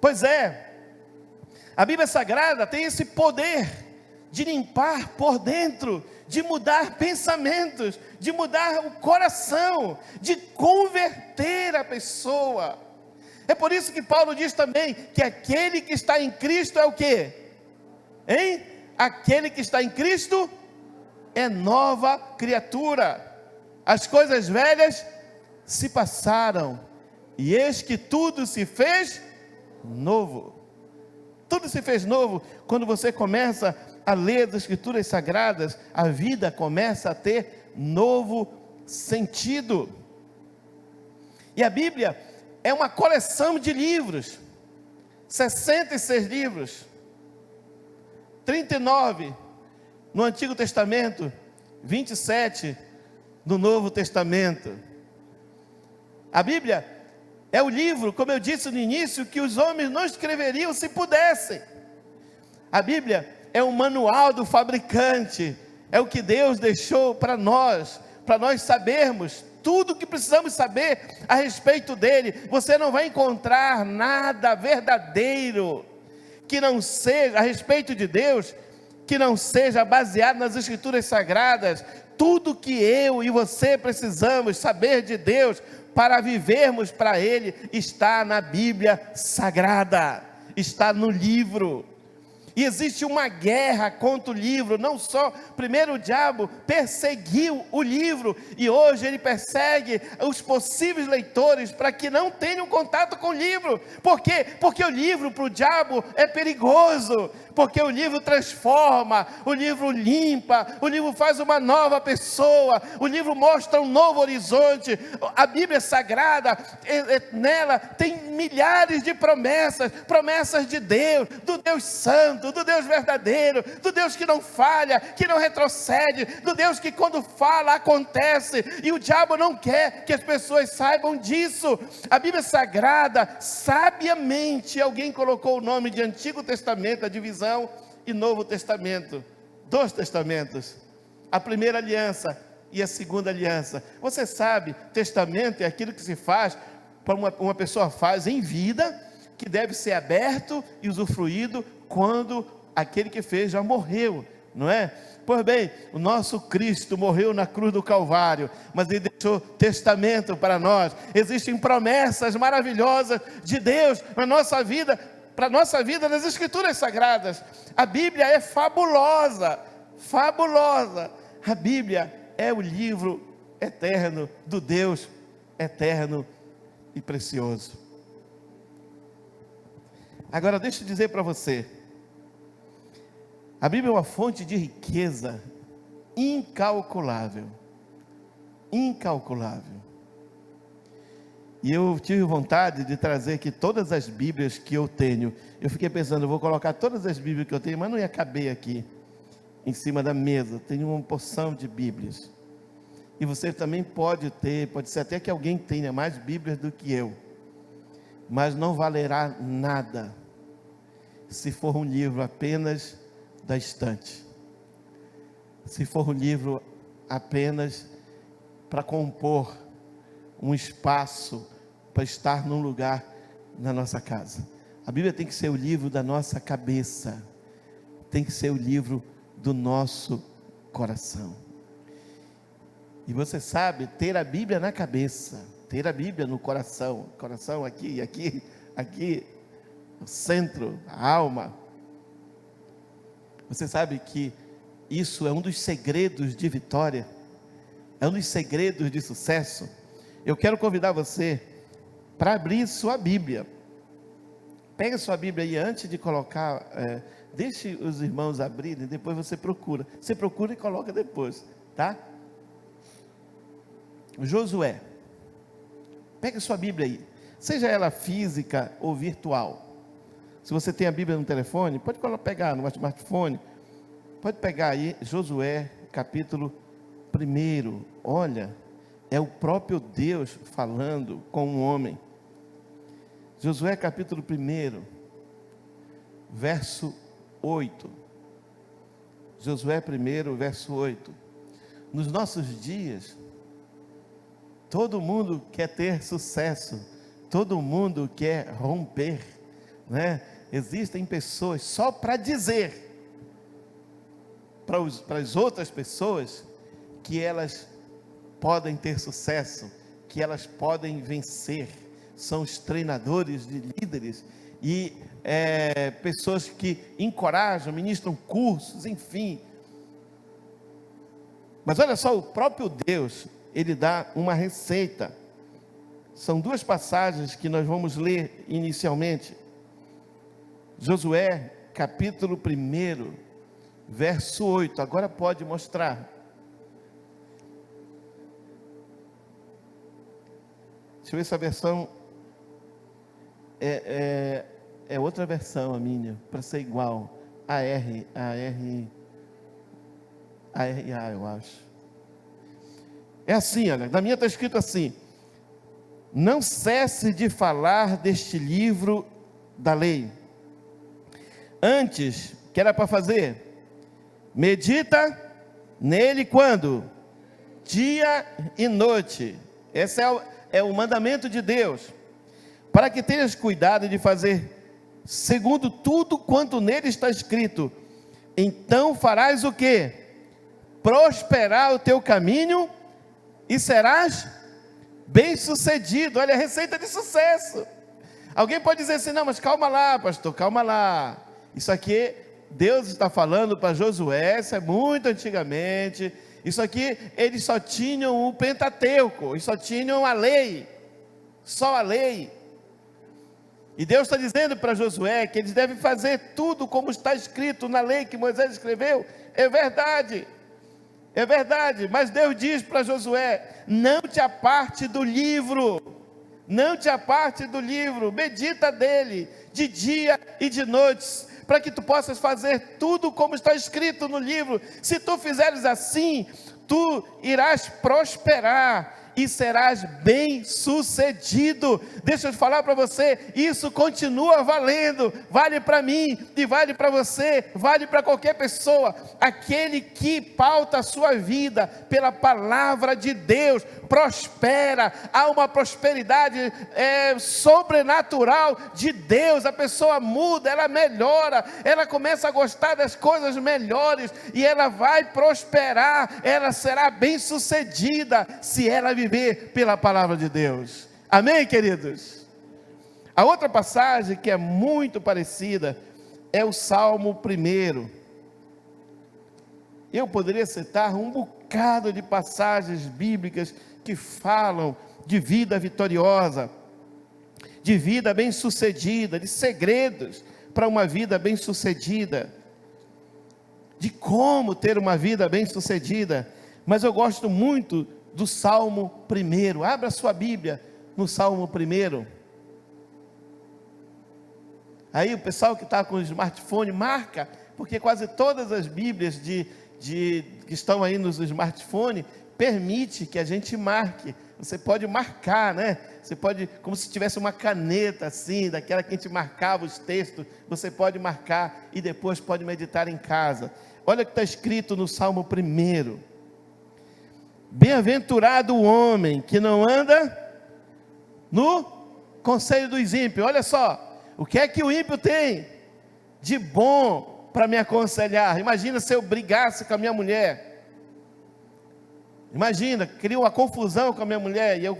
Pois é, a Bíblia Sagrada tem esse poder de limpar por dentro, de mudar pensamentos, de mudar o coração, de converter a pessoa. É por isso que Paulo diz também que aquele que está em Cristo é o quê? Hein? Aquele que está em Cristo é nova criatura. As coisas velhas se passaram, e eis que tudo se fez novo. Tudo se fez novo. Quando você começa a ler as Escrituras Sagradas, a vida começa a ter novo sentido. E a Bíblia é uma coleção de livros, 66 livros, 39 no Antigo Testamento, 27 no Novo Testamento. A Bíblia é o livro, como eu disse no início, que os homens não escreveriam se pudessem. A Bíblia é o manual do fabricante, é o que Deus deixou para nós sabermos tudo o que precisamos saber a respeito dele. Você não vai encontrar nada verdadeiro que não seja a respeito de Deus, que não seja baseado nas Escrituras Sagradas. Tudo que eu e você precisamos saber de Deus para vivermos para Ele está na Bíblia Sagrada, está no livro. E existe uma guerra contra o livro. Não só, primeiro o diabo perseguiu o livro, e hoje ele persegue os possíveis leitores para que não tenham contato com o livro. Por quê? Porque o livro para o diabo é perigoso, porque o livro transforma, o livro limpa, o livro faz uma nova pessoa, o livro mostra um novo horizonte. A Bíblia Sagrada, nela tem milhares de promessas de Deus, do Deus Santo, do Deus verdadeiro, do Deus que não falha, que não retrocede, do Deus que quando fala acontece, e o diabo não quer que as pessoas saibam disso. A Bíblia Sagrada, sabiamente, alguém colocou o nome de Antigo Testamento, a divisão, e Novo Testamento, 2 testamentos, a primeira aliança e a segunda aliança. Você sabe, testamento é aquilo que se faz, para uma pessoa faz em vida, que deve ser aberto e usufruído quando aquele que fez já morreu, não é? Pois bem, o nosso Cristo morreu na cruz do Calvário, mas Ele deixou testamento para nós. Existem promessas maravilhosas de Deus na nossa vida, para a nossa vida nas Escrituras Sagradas. A Bíblia é fabulosa, fabulosa. A Bíblia é o livro eterno do Deus eterno e precioso. Agora deixa eu dizer para você, a Bíblia é uma fonte de riqueza incalculável, incalculável. E eu tive vontade de trazer aqui todas as Bíblias que eu tenho. Eu fiquei pensando, eu vou colocar todas as Bíblias que eu tenho, mas não ia caber aqui, em cima da mesa. Tenho uma porção de Bíblias. E você também pode ter, pode ser até que alguém tenha mais Bíblias do que eu. Mas não valerá nada, se for um livro apenas da estante. Se for um livro apenas para compor um espaço, para estar num lugar na nossa casa. A Bíblia tem que ser o livro da nossa cabeça, tem que ser o livro do nosso coração. E você sabe, ter a Bíblia na cabeça, ter a Bíblia no coração, coração aqui, no centro, a alma. Você sabe que isso é um dos segredos de vitória, é um dos segredos de sucesso. Eu quero convidar você para abrir sua Bíblia. Pega sua Bíblia aí antes de colocar, deixe os irmãos abrirem, depois você procura. Você procura e coloca depois, tá? Josué. Pega sua Bíblia aí, seja ela física ou virtual. Se você tem a Bíblia no telefone, pode pegar no smartphone, pode pegar aí, Josué, capítulo 1. Olha, é o próprio Deus falando com um homem. Josué capítulo 1, verso 8. Josué 1, verso 8. Nos nossos dias, todo mundo quer ter sucesso, todo mundo quer romper, né? Existem pessoas só para dizer para as outras pessoas que elas podem ter sucesso, que elas podem vencer. São os treinadores de líderes e pessoas que encorajam, ministram cursos, enfim. Mas olha só, o próprio Deus, Ele dá uma receita. São duas passagens que nós vamos ler inicialmente. Josué, capítulo 1, verso 8. Agora pode mostrar. Deixa eu ver se a versão é outra versão, a minha, para ser igual. ARA, eu acho. É assim, olha, na minha está escrito assim: não cesse de falar deste livro da lei. Antes, que era para fazer? Medita nele quando? Dia e noite. Esse é o mandamento de Deus. Para que tenhas cuidado de fazer segundo tudo quanto nele está escrito. Então farás o quê? Prosperar o teu caminho e serás bem-sucedido. Olha a receita de sucesso. Alguém pode dizer assim: não, mas calma lá, pastor, calma lá. Isso aqui, Deus está falando para Josué, isso é muito antigamente. Isso aqui, eles só tinham o Pentateuco, eles só tinham a lei, só a lei. E Deus está dizendo para Josué que eles devem fazer tudo como está escrito na lei que Moisés escreveu. É verdade, mas Deus diz para Josué: não te aparte do livro, não te aparte do livro, medita dele, de dia e de noite, para que tu possas fazer tudo como está escrito no livro. Se tu fizeres assim, tu irás prosperar e serás bem sucedido. Deixa eu falar para você, isso continua valendo, vale para mim e vale para você, vale para qualquer pessoa. Aquele que pauta a sua vida pela palavra de Deus prospera. Há uma prosperidade sobrenatural de Deus. A pessoa muda, ela melhora, ela começa a gostar das coisas melhores e ela vai prosperar, ela será bem sucedida se ela viver pela palavra de Deus. Amém, queridos? A outra passagem que é muito parecida é o Salmo 1. Eu poderia citar um bocado de passagens bíblicas que falam de vida vitoriosa, de vida bem-sucedida, de segredos para uma vida bem-sucedida, de como ter uma vida bem-sucedida. Mas eu gosto muito do Salmo 1. Abra sua Bíblia no Salmo 1. Aí o pessoal que está com o smartphone marca, porque quase todas as Bíblias que estão aí nos smartphones permite que a gente marque. Você pode marcar, né? Você pode, como se tivesse uma caneta assim, daquela que a gente marcava os textos, você pode marcar e depois pode meditar em casa. Olha o que está escrito no Salmo 1. Bem-aventurado o homem que não anda no conselho dos ímpios. Olha só, o que é que o ímpio tem de bom? para me aconselhar. Imagina se eu brigasse com a minha mulher. Imagina, crio uma confusão com a minha mulher, e eu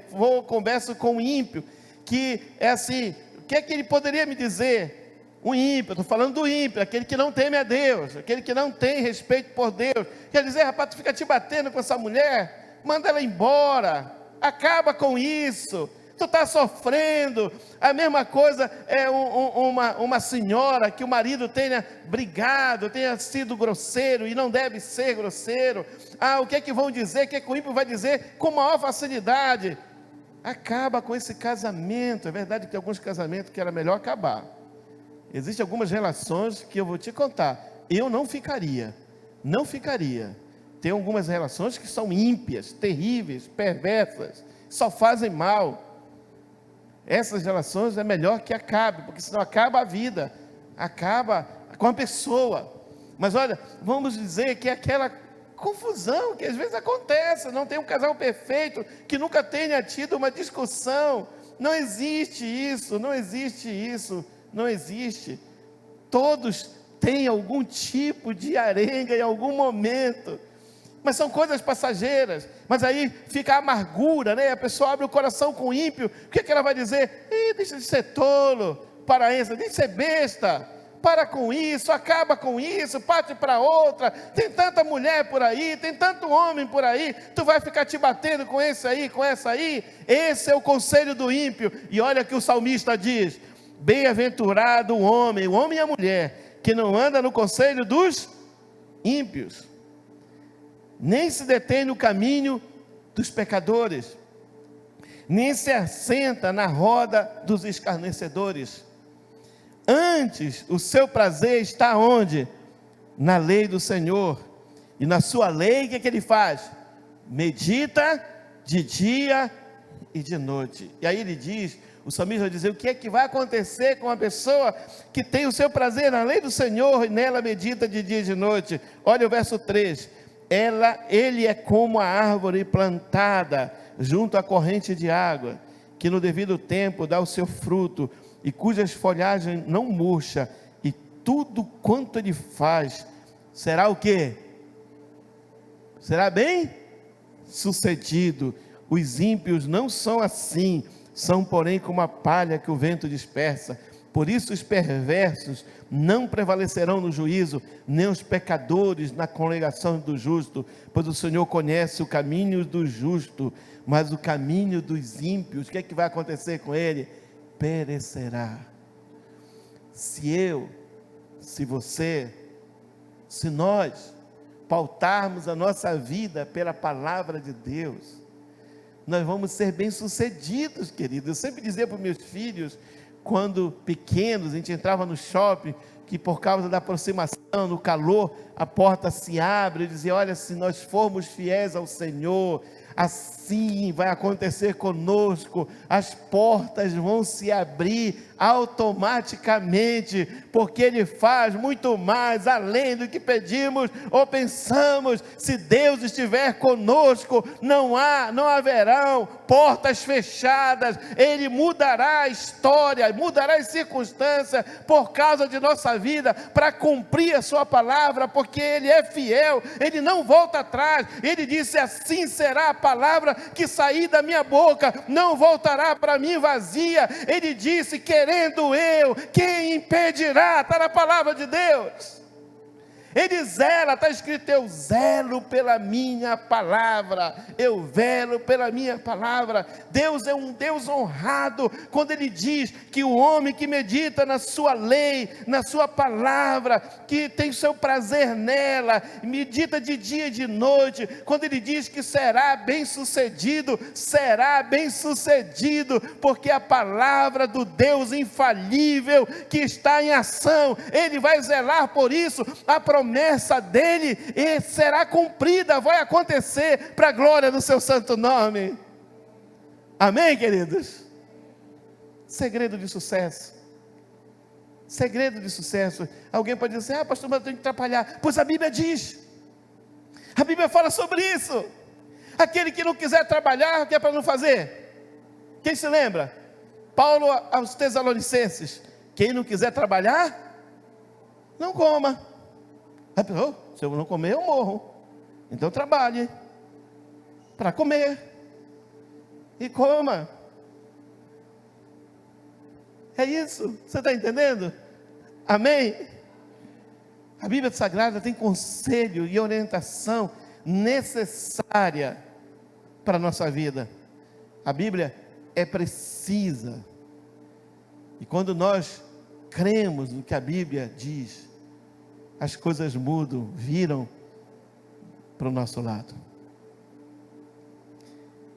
converso com um ímpio, que é assim, o que é que ele poderia me dizer? Um ímpio, estou falando do ímpio, aquele que não teme a Deus, aquele que não tem respeito por Deus. Quer dizer, rapaz, tu fica te batendo com essa mulher, manda ela embora, acaba com isso, tu está sofrendo. A mesma coisa é uma senhora que o marido tenha brigado, tenha sido grosseiro, e não deve ser grosseiro. O que é que vão dizer, o que é que o ímpio vai dizer com maior facilidade? Acaba com esse casamento. É verdade que tem alguns casamentos que era melhor acabar. Existem algumas relações que eu vou te contar, eu não ficaria. Tem algumas relações que são ímpias, terríveis, perversas, só fazem mal. Essas relações é melhor que acabe, porque senão acaba a vida, acaba com a pessoa. Mas olha, vamos dizer que é aquela confusão que às vezes acontece, não tem um casal perfeito, que nunca tenha tido uma discussão. Não existe isso. Todos têm algum tipo de arenga em algum momento, mas são coisas passageiras. Mas aí fica a amargura, né? A pessoa abre o coração com o ímpio. O que é que ela vai dizer? Deixa de ser tolo, paraense, deixa de ser besta, para com isso, acaba com isso, parte para outra. Tem tanta mulher por aí, tem tanto homem por aí, tu vai ficar te batendo com esse aí, com essa aí? Esse é o conselho do ímpio. E olha que o salmista diz: bem-aventurado o homem e a mulher, que não anda no conselho dos ímpios, nem se detém no caminho dos pecadores, nem se assenta na roda dos escarnecedores. Antes, o seu prazer está onde? Na lei do Senhor, e na sua lei, o que é que ele faz? Medita de dia e de noite. E aí ele diz, o salmista vai dizer, o que é que vai acontecer com uma pessoa que tem o seu prazer na lei do Senhor, e nela medita de dia e de noite? Olha o verso 3, ele é como a árvore plantada junto à corrente de água, que no devido tempo dá o seu fruto, e cujas folhagens não murcha, e tudo quanto ele faz, será o quê? Será bem sucedido. Os ímpios não são assim, são porém como a palha que o vento dispersa. Por isso os perversos não prevalecerão no juízo, nem os pecadores na congregação do justo, pois o Senhor conhece o caminho do justo, mas o caminho dos ímpios, o que é que vai acontecer com ele? Perecerá. Se você, se nós pautarmos a nossa vida pela palavra de Deus, nós vamos ser bem-sucedidos, queridos. Eu sempre dizia para os meus filhos, quando pequenos, a gente entrava no shopping, que por causa da aproximação, no calor, a porta se abre, eu dizia, olha, se nós formos fiéis ao Senhor, assim vai acontecer conosco, as portas vão se abrir automaticamente, porque Ele faz muito mais, além do que pedimos ou pensamos. Se Deus estiver conosco, não haverão portas fechadas. Ele mudará a história, mudará as circunstâncias, por causa de nossa vida, para cumprir a sua palavra, porque Ele é fiel, Ele não volta atrás. Ele disse, assim será a palavra que sair da minha boca, não voltará para mim vazia. Ele disse, querendo eu, quem impedirá? Está na palavra de Deus. Ele zela, está escrito, eu zelo pela minha palavra, eu velo pela minha palavra. Deus é um Deus honrado, quando Ele diz que o homem que medita na sua lei, na sua palavra, que tem seu prazer nela, medita de dia e de noite, quando Ele diz que será bem sucedido, porque a palavra do Deus infalível, que está em ação, Ele vai zelar por isso. A promessa dele será cumprida, vai acontecer para a glória do seu santo nome. Amém, queridos? Segredo de sucesso. Alguém pode dizer, pastor, mas eu tenho que trabalhar. Pois a Bíblia diz, a Bíblia fala sobre isso. Aquele que não quiser trabalhar, o que é para não fazer? Quem se lembra? Paulo aos Tessalonicenses, quem não quiser trabalhar, não coma. Se eu não comer, eu morro. Então trabalhe para comer e coma. É isso, você está entendendo? Amém? A Bíblia Sagrada tem conselho e orientação necessária para a nossa vida. A Bíblia é precisa. E quando nós cremos no que a Bíblia diz, as coisas mudam, viram para o nosso lado.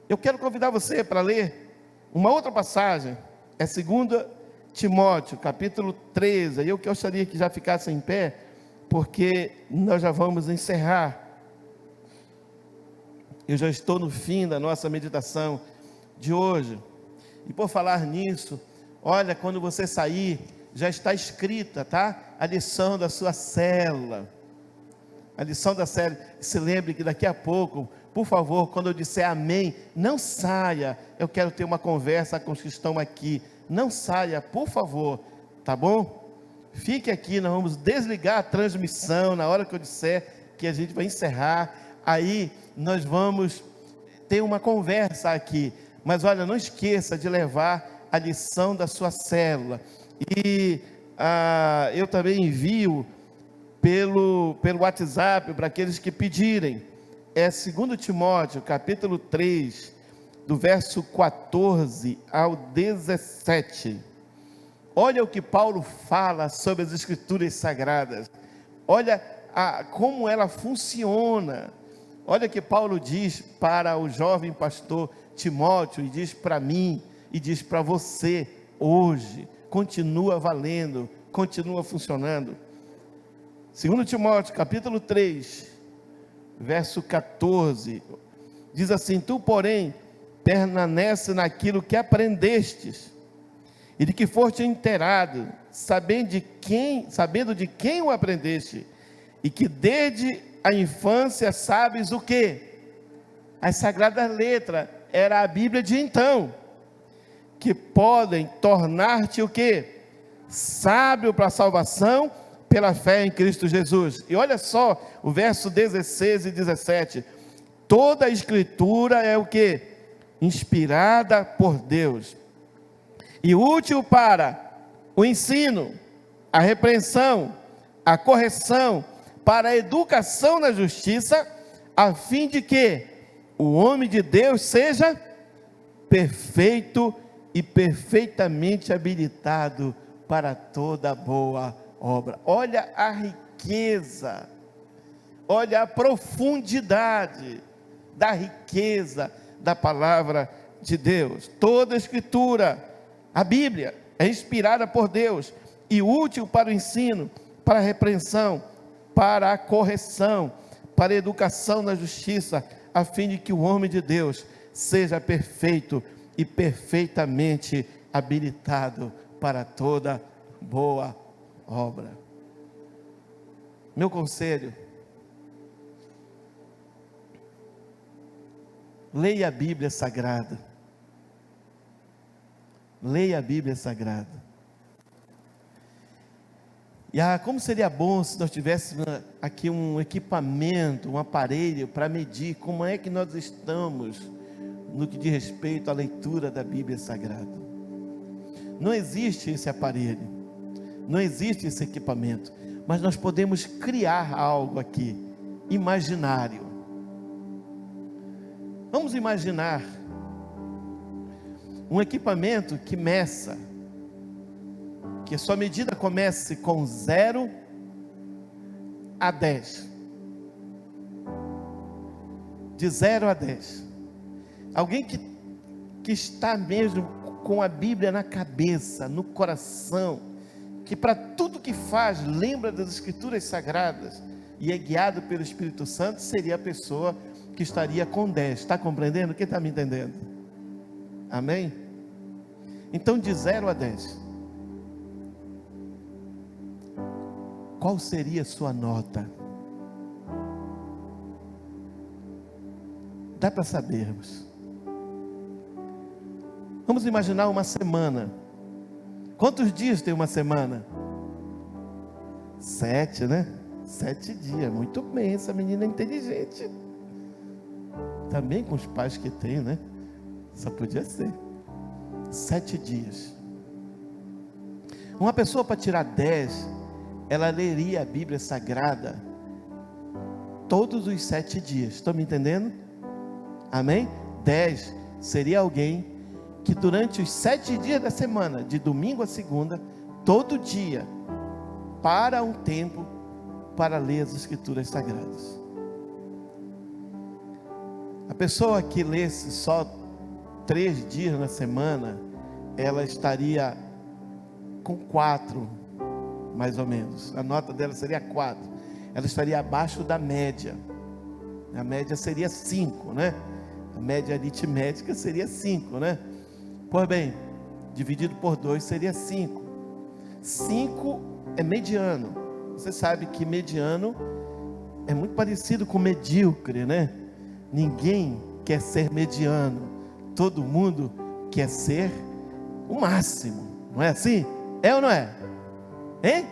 Eu quero convidar você para ler uma outra passagem, é 2 Timóteo, capítulo 13, eu gostaria que já ficasse em pé, porque nós já vamos encerrar. Eu já estou no fim da nossa meditação de hoje, e por falar nisso, olha, quando você sair, já está escrita, tá? A lição da sua célula, a lição da célula. Se lembre que daqui a pouco, por favor, quando eu disser amém, não saia, eu quero ter uma conversa com os que estão aqui, não saia, por favor, tá bom? Fique aqui, nós vamos desligar a transmissão, na hora que eu disser que a gente vai encerrar, aí nós vamos ter uma conversa aqui, mas olha, não esqueça de levar a lição da sua célula, e eu também envio pelo WhatsApp, para aqueles que pedirem, é 2 Timóteo, capítulo 3, do verso 14 ao 17, olha o que Paulo fala sobre as Escrituras Sagradas, olha como ela funciona, olha que Paulo diz para o jovem pastor Timóteo, e diz para mim, e diz para você, hoje, continua valendo, continua funcionando. 2 Timóteo, capítulo 3, verso 14, diz assim: tu, porém, permanece naquilo que aprendestes, e de que foste inteirado, sabendo de quem o aprendeste, e que desde a infância sabes o quê? As sagradas letras, era a Bíblia de então, que podem tornar-te o quê? Sábio para a salvação, pela fé em Cristo Jesus. E olha só, o verso 16 e 17, toda a Escritura é o quê? Inspirada por Deus, e útil para o ensino, a repreensão, a correção, para a educação na justiça, a fim de que o homem de Deus seja perfeito e perfeitamente habilitado para toda boa obra. Olha a riqueza, olha a profundidade da riqueza da palavra de Deus. Toda a Escritura, a Bíblia, é inspirada por Deus e útil para o ensino, para a repreensão, para a correção, para a educação na justiça, a fim de que o homem de Deus seja perfeito e perfeitamente habilitado para toda boa obra. Meu conselho: leia a Bíblia Sagrada. Leia a Bíblia Sagrada. E como seria bom se nós tivéssemos aqui um equipamento, um aparelho para medir como é que nós estamos no que diz respeito à leitura da Bíblia Sagrada. Não existe esse aparelho, não existe esse equipamento, mas nós podemos criar algo aqui, imaginário. Vamos imaginar um equipamento que meça, que a sua medida comece com 0 a 10, de 0 a 10, alguém que está mesmo com a Bíblia na cabeça, no coração, que para tudo que faz, lembra das Escrituras Sagradas, e é guiado pelo Espírito Santo, seria a pessoa que estaria com 10, está compreendendo? Quem está me entendendo? Amém? Então de 0 a 10, qual seria a sua nota? Dá para sabermos. Vamos imaginar uma semana. Quantos dias tem uma semana? 7, né? 7 dias, muito bem, essa menina é inteligente. Também com os pais que tem, né? Só podia ser. 7 dias. Uma pessoa para tirar 10, ela leria a Bíblia Sagrada todos os 7 dias. Estão me entendendo? Amém? 10 seria alguém que durante os 7 dias da semana, de domingo a segunda, todo dia, para um tempo para ler as Escrituras Sagradas. A pessoa que lesse só 3 dias na semana, ela estaria com 4, mais ou menos. A nota dela seria 4. Ela estaria abaixo da média. A média seria 5, né? A média aritmética seria 5, né? Pois bem, dividido por 2 seria 5. 5 é mediano. Você sabe que mediano é muito parecido com medíocre, né? Ninguém quer ser mediano. Todo mundo quer ser o máximo. Não é assim? É ou não é? Hein?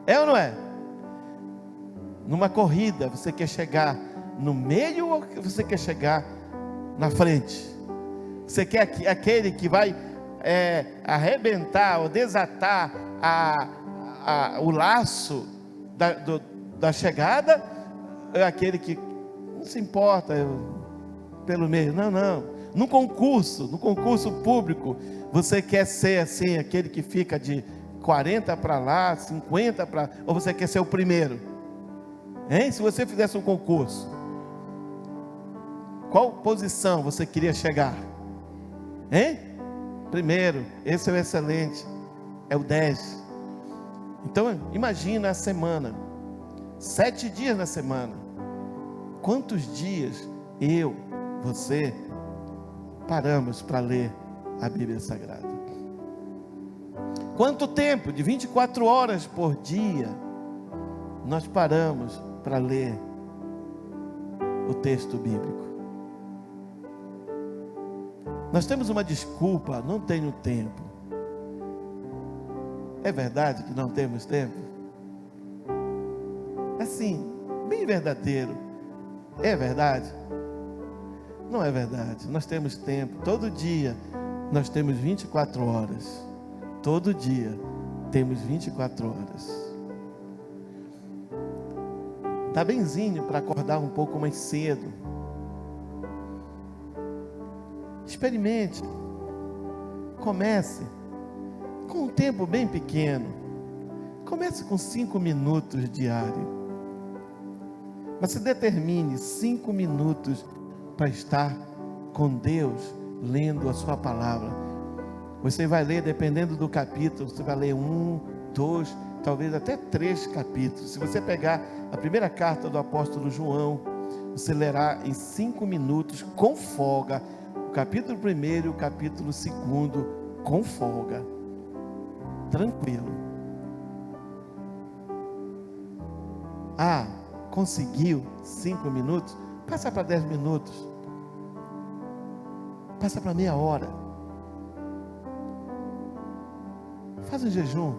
É ou não é? Numa corrida, você quer chegar no meio ou você quer chegar na frente? Você quer aquele que vai arrebentar ou desatar o laço da chegada? É aquele que não se importa pelo meio? Não. No concurso público, você quer ser assim, aquele que fica de 40 para lá, 50 para... Ou você quer ser o primeiro? Hein? Se você fizesse um concurso, qual posição você queria chegar? Hein? Primeiro, esse é o excelente, é o 10. Então, imagina a semana, 7 dias na semana. Quantos dias eu, você, paramos para ler a Bíblia Sagrada? Quanto tempo, de 24 horas por dia, nós paramos para ler o texto bíblico? Nós temos uma desculpa: não tenho tempo. É verdade que não temos tempo? Assim, bem verdadeiro. É verdade? Não é verdade. Nós temos tempo. Todo dia nós temos 24 horas. Todo dia temos 24 horas. Tá benzinho para acordar um pouco mais cedo. Experimente. Comece com um tempo bem pequeno. Comece com 5 minutos diário. Mas se determine 5 minutos para estar com Deus, lendo a sua palavra. Você vai ler, dependendo do capítulo, você vai ler 1, 2, talvez até 3 capítulos. Se você pegar a primeira carta do apóstolo João, você lerá em 5 minutos, com folga, o capítulo 1 e o capítulo 2, com folga, tranquilo. Conseguiu 5 minutos? Passa para 10 minutos, passa para meia hora. Faz um jejum,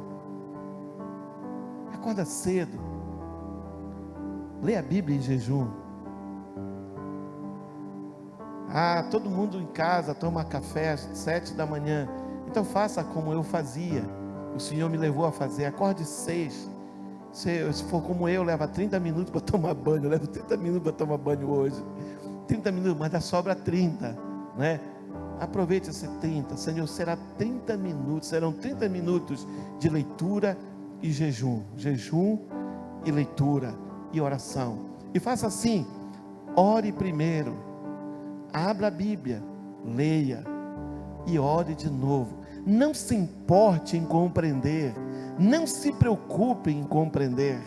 acorda cedo, lê a Bíblia em jejum. Todo mundo em casa toma café às 7 da manhã, então faça como eu fazia. O Senhor me levou a fazer. Acorde 6. Se for como eu, leva 30 minutos para tomar banho. Eu levo 30 minutos para tomar banho hoje. 30 minutos, mas dá sobra 30, né? Aproveite esse 30, Senhor, serão 30 minutos de leitura e jejum e leitura e oração. E faça assim: ore primeiro, abra a Bíblia, leia e ore de novo. Não se importe em compreender, não se preocupe em compreender.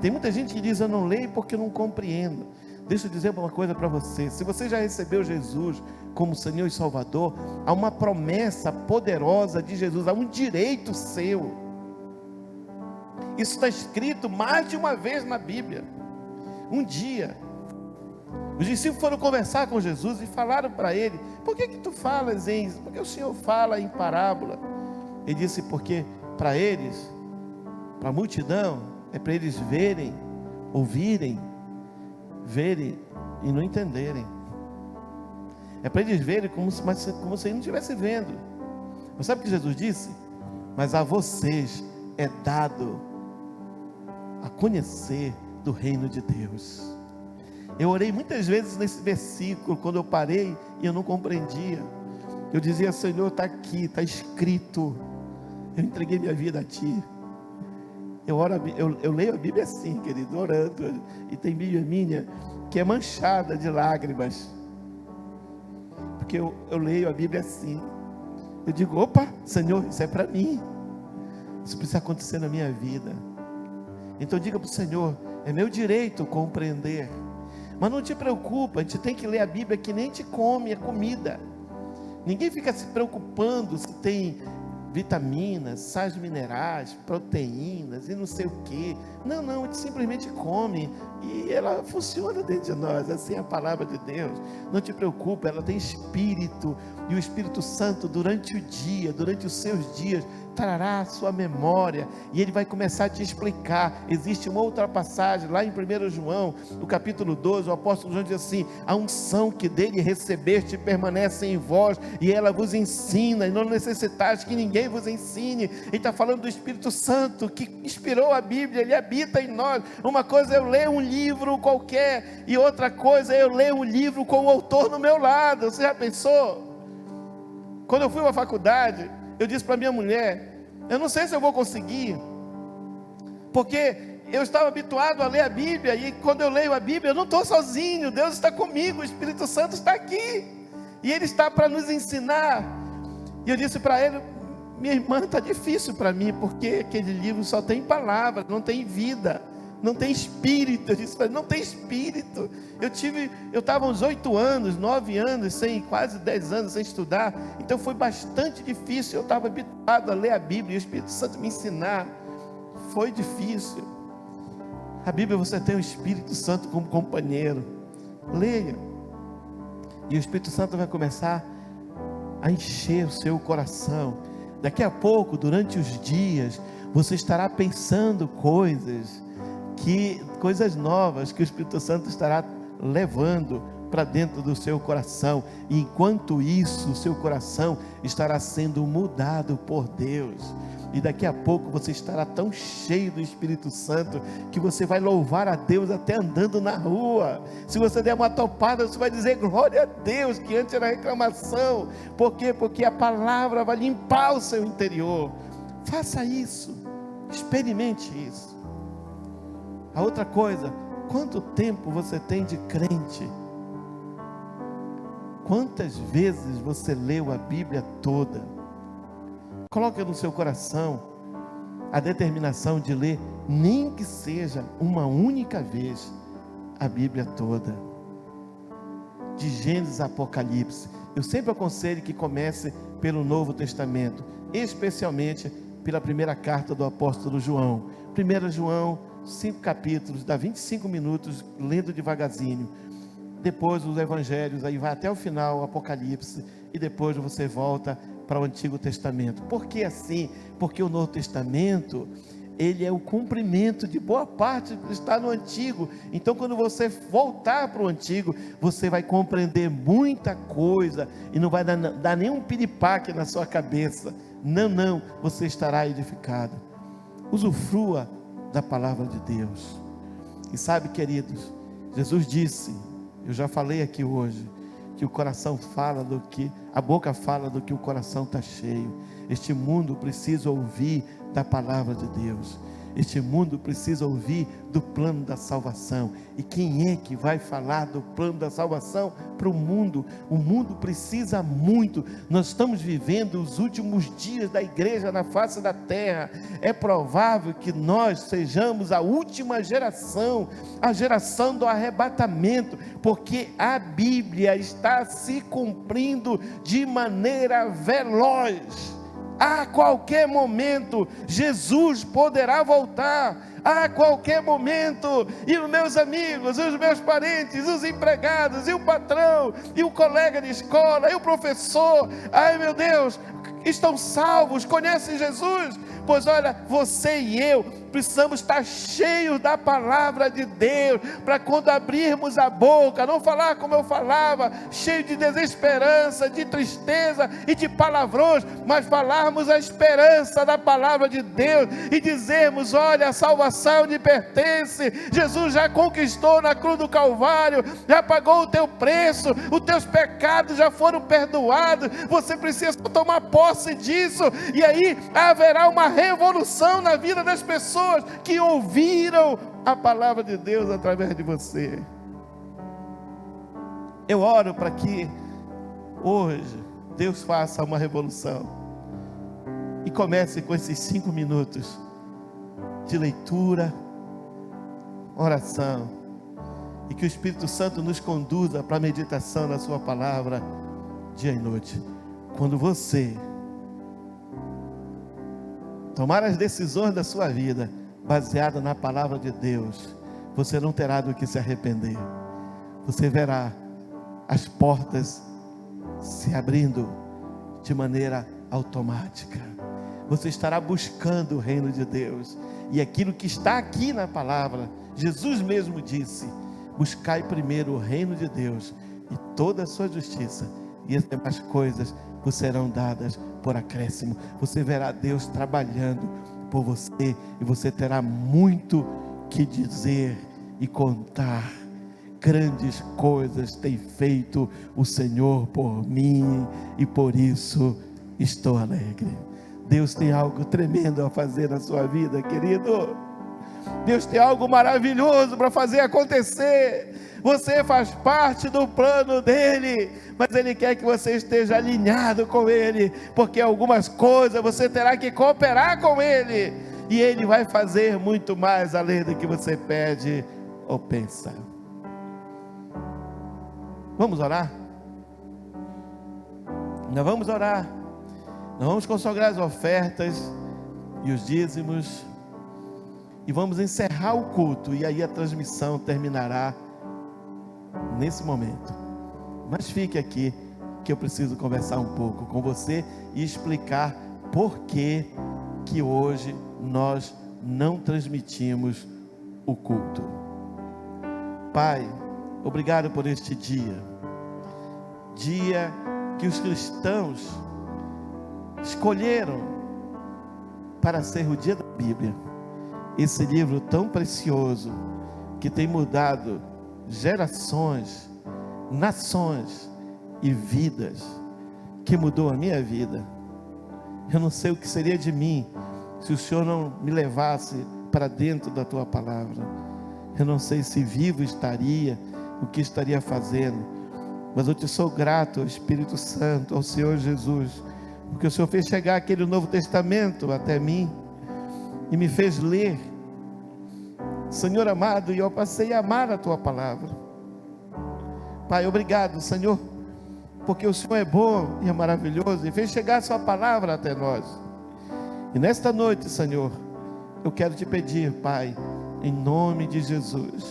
Tem muita gente que diz: eu não leio porque eu não compreendo. Deixa eu dizer uma coisa para você: se você já recebeu Jesus como Senhor e Salvador, há uma promessa poderosa de Jesus, há um direito seu. Isso está escrito mais de uma vez na Bíblia. Um dia, os discípulos foram conversar com Jesus e falaram para ele: por que tu falas porque o Senhor fala em parábola? Ele disse: porque para eles, para a multidão, é para eles verem ouvirem, verem e não entenderem. É para eles verem como se não estivesse vendo. Mas sabe o que Jesus disse? Mas a vocês é dado a conhecer do reino de Deus. Eu orei muitas vezes nesse versículo, quando eu parei e eu não compreendia. Eu dizia: Senhor, está aqui, está escrito. Eu entreguei minha vida a Ti. Eu leio a Bíblia assim, querido, orando. E tem Bíblia minha que é manchada de lágrimas, porque eu leio a Bíblia assim. Eu digo: opa, Senhor, isso é para mim. Isso precisa acontecer na minha vida. Então diga para o Senhor: é meu direito compreender. Mas não te preocupa, a gente tem que ler a Bíblia que nem te come a comida. Ninguém fica se preocupando se tem vitaminas, sais minerais, proteínas e não sei o que. Não, a gente simplesmente come e ela funciona dentro de nós. Assim é a palavra de Deus. Não te preocupa, ela tem espírito, e o Espírito Santo durante o dia, durante os seus dias, trará a sua memória, e ele vai começar a te explicar. Existe uma outra passagem lá em 1 João, no capítulo 12, o apóstolo João diz assim: a unção que dele recebeste permanece em vós, e ela vos ensina, e não necessitais que ninguém vos ensine. Ele está falando do Espírito Santo, que inspirou a Bíblia, ele habita em nós. Uma coisa é eu ler um livro qualquer, e outra coisa é eu ler um livro com o autor no meu lado. Você já pensou? Quando eu fui para a faculdade, eu disse para minha mulher: eu não sei se eu vou conseguir, porque eu estava habituado a ler a Bíblia, e quando eu leio a Bíblia, eu não estou sozinho, Deus está comigo, o Espírito Santo está aqui, e Ele está para nos ensinar. E eu disse para ele: minha irmã, está difícil para mim, porque aquele livro só tem palavras, não tem vida, não tem espírito. Eu disse para ele: não tem espírito. Eu estava uns 8 anos, 9 anos, quase 10 anos sem estudar, então foi bastante difícil. Eu estava habituado a ler a Bíblia, e o Espírito Santo me ensinar, foi difícil. A Bíblia, você tem o Espírito Santo como companheiro. Leia, e o Espírito Santo vai começar a encher o seu coração. Daqui a pouco, durante os dias, você estará pensando coisas novas que o Espírito Santo estará levando para dentro do seu coração, e enquanto isso, o seu coração estará sendo mudado por Deus, e daqui a pouco você estará tão cheio do Espírito Santo, que você vai louvar a Deus até andando na rua. Se você der uma topada, você vai dizer glória a Deus, que antes era reclamação. Por quê? Porque a palavra vai limpar o seu interior. Faça isso, experimente isso. A outra coisa: quanto tempo você tem de crente? Quantas vezes você leu a Bíblia toda? Coloque no seu coração a determinação de ler, nem que seja uma única vez, a Bíblia toda, de Gênesis a Apocalipse. Eu sempre aconselho que comece pelo Novo Testamento, especialmente pela primeira carta do apóstolo João. 1 João, 5 capítulos, dá 25 minutos, lendo devagarzinho. Depois os evangelhos, aí vai até o final, o Apocalipse, e depois você volta para o Antigo Testamento. Por que assim? Porque o Novo Testamento, ele é o cumprimento de boa parte que está no Antigo. Então, quando você voltar para o Antigo, você vai compreender muita coisa, e não vai dar nenhum piripaque na sua cabeça. Não, você estará edificado. Usufrua da palavra de Deus. E sabe, queridos, Jesus disse, eu já falei aqui hoje, que o coração fala do que, a boca fala do que o coração está cheio. Este mundo precisa ouvir da palavra de Deus. Este mundo precisa ouvir do plano da salvação. E quem é que vai falar do plano da salvação para o mundo? O mundo precisa muito. Nós estamos vivendo os últimos dias da igreja na face da terra. É provável que nós sejamos a última geração, a geração do arrebatamento, porque a Bíblia está se cumprindo de maneira veloz. A qualquer momento Jesus poderá voltar, a qualquer momento. E os meus amigos, os meus parentes, os empregados, e o patrão, e o colega de escola, e o professor, ai meu Deus, estão salvos, conhecem Jesus, Pois olha, você e eu precisamos estar cheios da palavra de Deus, para quando abrirmos a boca, não falar como eu falava, cheio de desesperança, de tristeza e de palavrões, mas falarmos a esperança da palavra de Deus e dizermos: olha, a salvação lhe pertence, Jesus já conquistou na cruz do Calvário, já pagou o teu preço, os teus pecados já foram perdoados, você precisa tomar posse disso, e aí haverá uma revolução na vida das pessoas que ouviram a palavra de Deus através de você. Eu oro para que hoje Deus faça uma revolução e comece com esses 5 minutos de leitura, oração, e que o Espírito Santo nos conduza para a meditação da sua palavra dia e noite. Quando você tomar as decisões da sua vida baseada na palavra de Deus, você não terá do que se arrepender. Você verá as portas se abrindo de maneira automática. Você estará buscando o reino de Deus, e aquilo que está aqui na palavra, Jesus mesmo disse: buscai primeiro o reino de Deus e toda a sua justiça, e as demais coisas vos serão dadas por acréscimo. Você verá Deus trabalhando por você, e você terá muito que dizer e contar. Grandes coisas tem feito o Senhor por mim, e por isso estou alegre. Deus tem algo tremendo a fazer na sua vida, querido. Deus tem algo maravilhoso para fazer acontecer. Você faz parte do plano dele, mas ele quer que você esteja alinhado com ele, porque algumas coisas você terá que cooperar com ele, e ele vai fazer muito mais além do que você pede ou pensa. Vamos orar? Nós vamos orar. Nós vamos consagrar as ofertas e os dízimos, e vamos encerrar o culto, e aí a transmissão terminará nesse momento. Mas fique aqui, que eu preciso conversar um pouco com você e explicar por que hoje nós não transmitimos o culto. Pai, obrigado por este dia que os cristãos escolheram para ser o dia da Bíblia, esse livro tão precioso, que tem mudado gerações, nações e vidas, que mudou a minha vida. Eu não sei o que seria de mim, se o Senhor não me levasse para dentro da tua palavra. Eu não sei se vivo estaria, o que estaria fazendo, mas eu te sou grato, ao Espírito Santo, ao Senhor Jesus, porque o Senhor fez chegar aquele Novo Testamento até mim, e me fez ler, Senhor amado, e eu passei a amar a tua palavra. Pai, obrigado, Senhor, porque o Senhor é bom e é maravilhoso, e fez chegar a sua palavra até nós. E nesta noite, Senhor, eu quero te pedir, Pai, em nome de Jesus,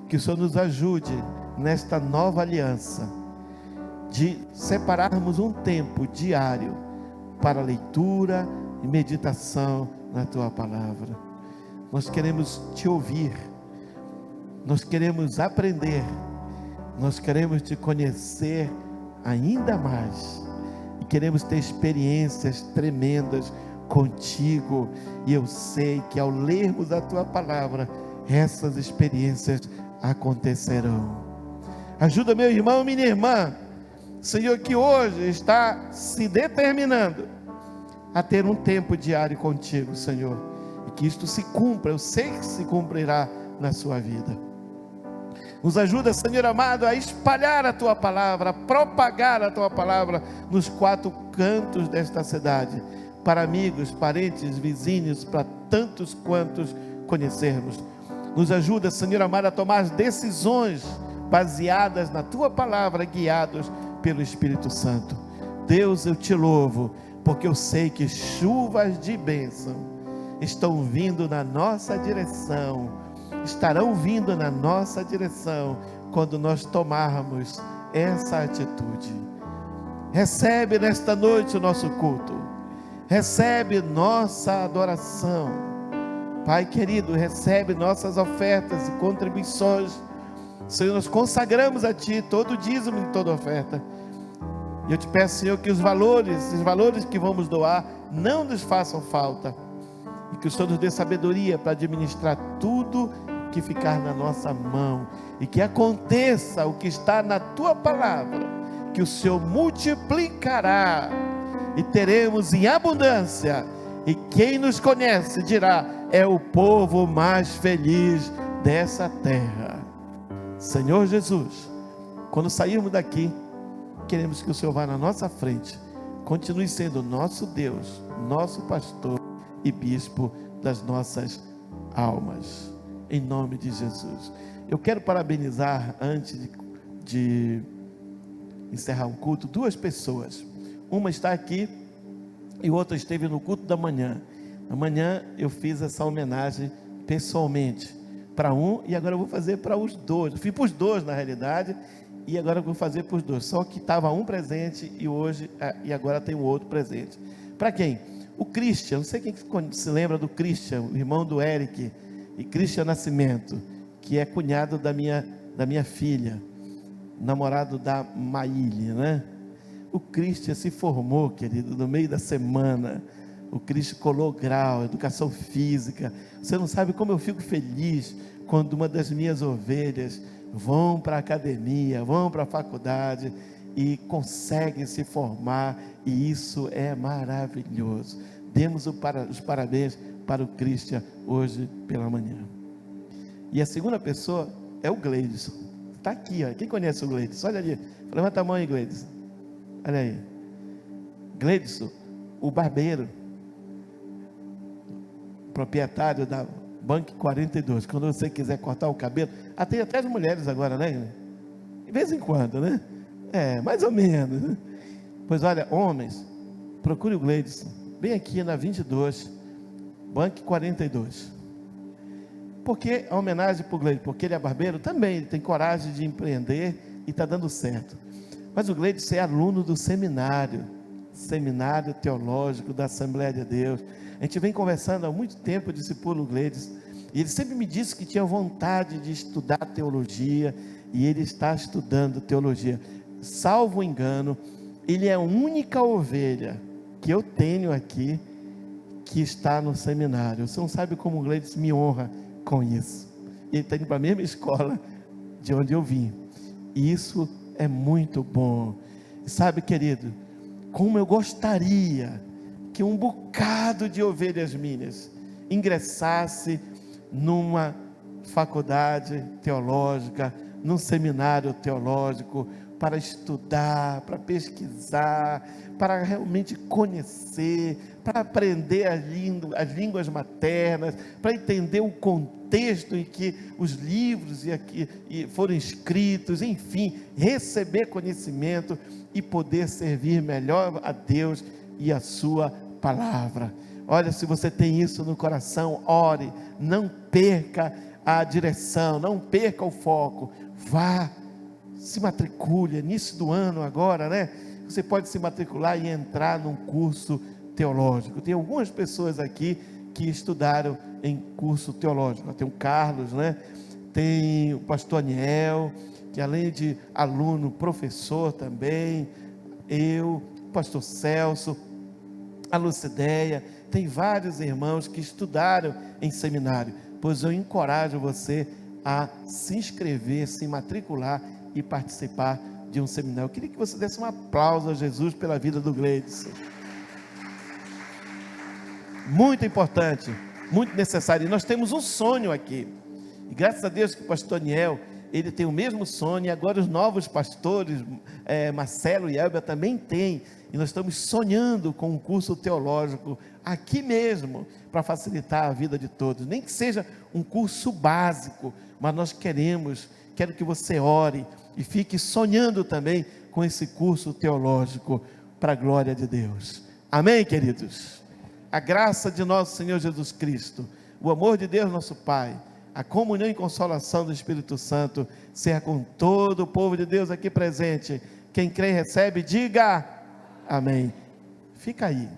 que o Senhor nos ajude nesta nova aliança, de separarmos um tempo diário para leitura e meditação na tua palavra. Nós queremos te ouvir, nós queremos aprender, nós queremos te conhecer ainda mais, e queremos ter experiências tremendas contigo, e eu sei que ao lermos a tua palavra, essas experiências acontecerão. Ajuda meu irmão, minha irmã, Senhor, que hoje está se determinando a ter um tempo diário contigo, Senhor, e que isto se cumpra. Eu sei que se cumprirá na sua vida. Nos ajuda, Senhor amado, a espalhar a tua palavra, a propagar a tua palavra nos 4 cantos desta cidade, para amigos, parentes, vizinhos, para tantos quantos conhecermos. Nos ajuda, Senhor amado, a tomar as decisões baseadas na tua palavra, guiados pelo Espírito Santo. Deus, eu te louvo, porque eu sei que chuvas de bênção estão vindo na nossa direção, estarão vindo na nossa direção, quando nós tomarmos essa atitude. Recebe nesta noite o nosso culto, recebe nossa adoração. Pai querido, recebe nossas ofertas e contribuições. Senhor, nós consagramos a Ti todo o dízimo e toda oferta. E eu te peço, Senhor, que os valores que vamos doar não nos façam falta. E que o Senhor nos dê sabedoria para administrar tudo que ficar na nossa mão. E que aconteça o que está na Tua palavra, que o Senhor multiplicará e teremos em abundância. E quem nos conhece dirá: é o povo mais feliz dessa terra. Senhor Jesus, quando sairmos daqui, queremos que o Senhor vá na nossa frente, continue sendo nosso Deus, nosso pastor e bispo das nossas almas, em nome de Jesus. Eu quero parabenizar, antes de encerrar o culto, duas pessoas. Uma está aqui e outra esteve no culto da manhã. Amanhã eu fiz essa homenagem pessoalmente para um, e agora eu vou fazer para os dois. Eu fiz para os dois, na realidade, e agora eu vou fazer para os dois. Só que estava um presente e agora tem o outro presente. Para quem? O Christian. Não sei quem se lembra do Christian, o irmão do Eric, e Christian Nascimento, que é cunhado da minha filha, namorado da Maília, né? O Christian se formou, querido, no meio da semana. O Cristo colou grau, educação física. Você não sabe como eu fico feliz quando uma das minhas ovelhas vão para a academia, vão para a faculdade e conseguem se formar, e isso é maravilhoso. Demos os parabéns para o Cristian hoje pela manhã. E a segunda pessoa é o Gleidson. Está aqui, ó. Quem conhece o Gleidson? Olha ali, levanta a mão aí, Gleidson. Olha aí, Gleidson, o barbeiro, proprietário da Bank 42, quando você quiser cortar o cabelo, tem até as mulheres agora, né? De vez em quando, né? Mais ou menos, né? Pois olha, homens, procure o Gleidson, bem aqui na 22, Bank 42. Por que a homenagem para o Gleidson? Porque ele é barbeiro também, ele tem coragem de empreender e está dando certo. Mas o Gleidson é aluno do seminário teológico da Assembleia de Deus. A gente vem conversando há muito tempo, discípulo Gleidson, e ele sempre me disse que tinha vontade de estudar teologia, e ele está estudando teologia. Salvo engano, ele é a única ovelha que eu tenho aqui que está no seminário. Você não sabe como o Gleidson me honra com isso. Ele está indo para a mesma escola de onde eu vim, e isso é muito bom. E sabe, querido, como eu gostaria que um bocado de ovelhas minhas ingressasse numa faculdade teológica, num seminário teológico, para estudar, para pesquisar, para realmente conhecer, para aprender as línguas maternas, para entender o contexto em que os livros foram escritos, enfim, receber conhecimento e poder servir melhor a Deus e a sua palavra. Olha, se você tem isso no coração, ore, não perca a direção, não perca o foco, vá, se matricule, início do ano agora, né? Você pode se matricular e entrar num curso teológico. Tem algumas pessoas aqui que estudaram em curso teológico. Tem o Carlos, né? Tem o pastor Aniel, que além de aluno, professor também, eu, o pastor Celso, a Lucideia, tem vários irmãos que estudaram em seminário, pois eu encorajo você a se inscrever, se matricular e participar de um seminário. Eu queria que você desse um aplauso a Jesus pela vida do Gleidson. Muito importante, muito necessário. E nós temos um sonho aqui, e graças a Deus que o pastor Niel, ele tem o mesmo sonho, e agora os novos pastores, Marcelo e Elber também têm, e nós estamos sonhando com um curso teológico aqui mesmo, para facilitar a vida de todos, nem que seja um curso básico, mas nós quero que você ore, e fique sonhando também com esse curso teológico, para a glória de Deus. Amém, queridos? A graça de nosso Senhor Jesus Cristo, o amor de Deus nosso Pai, a comunhão e consolação do Espírito Santo, seja com todo o povo de Deus aqui presente. Quem crê e recebe, diga amém. Fica aí.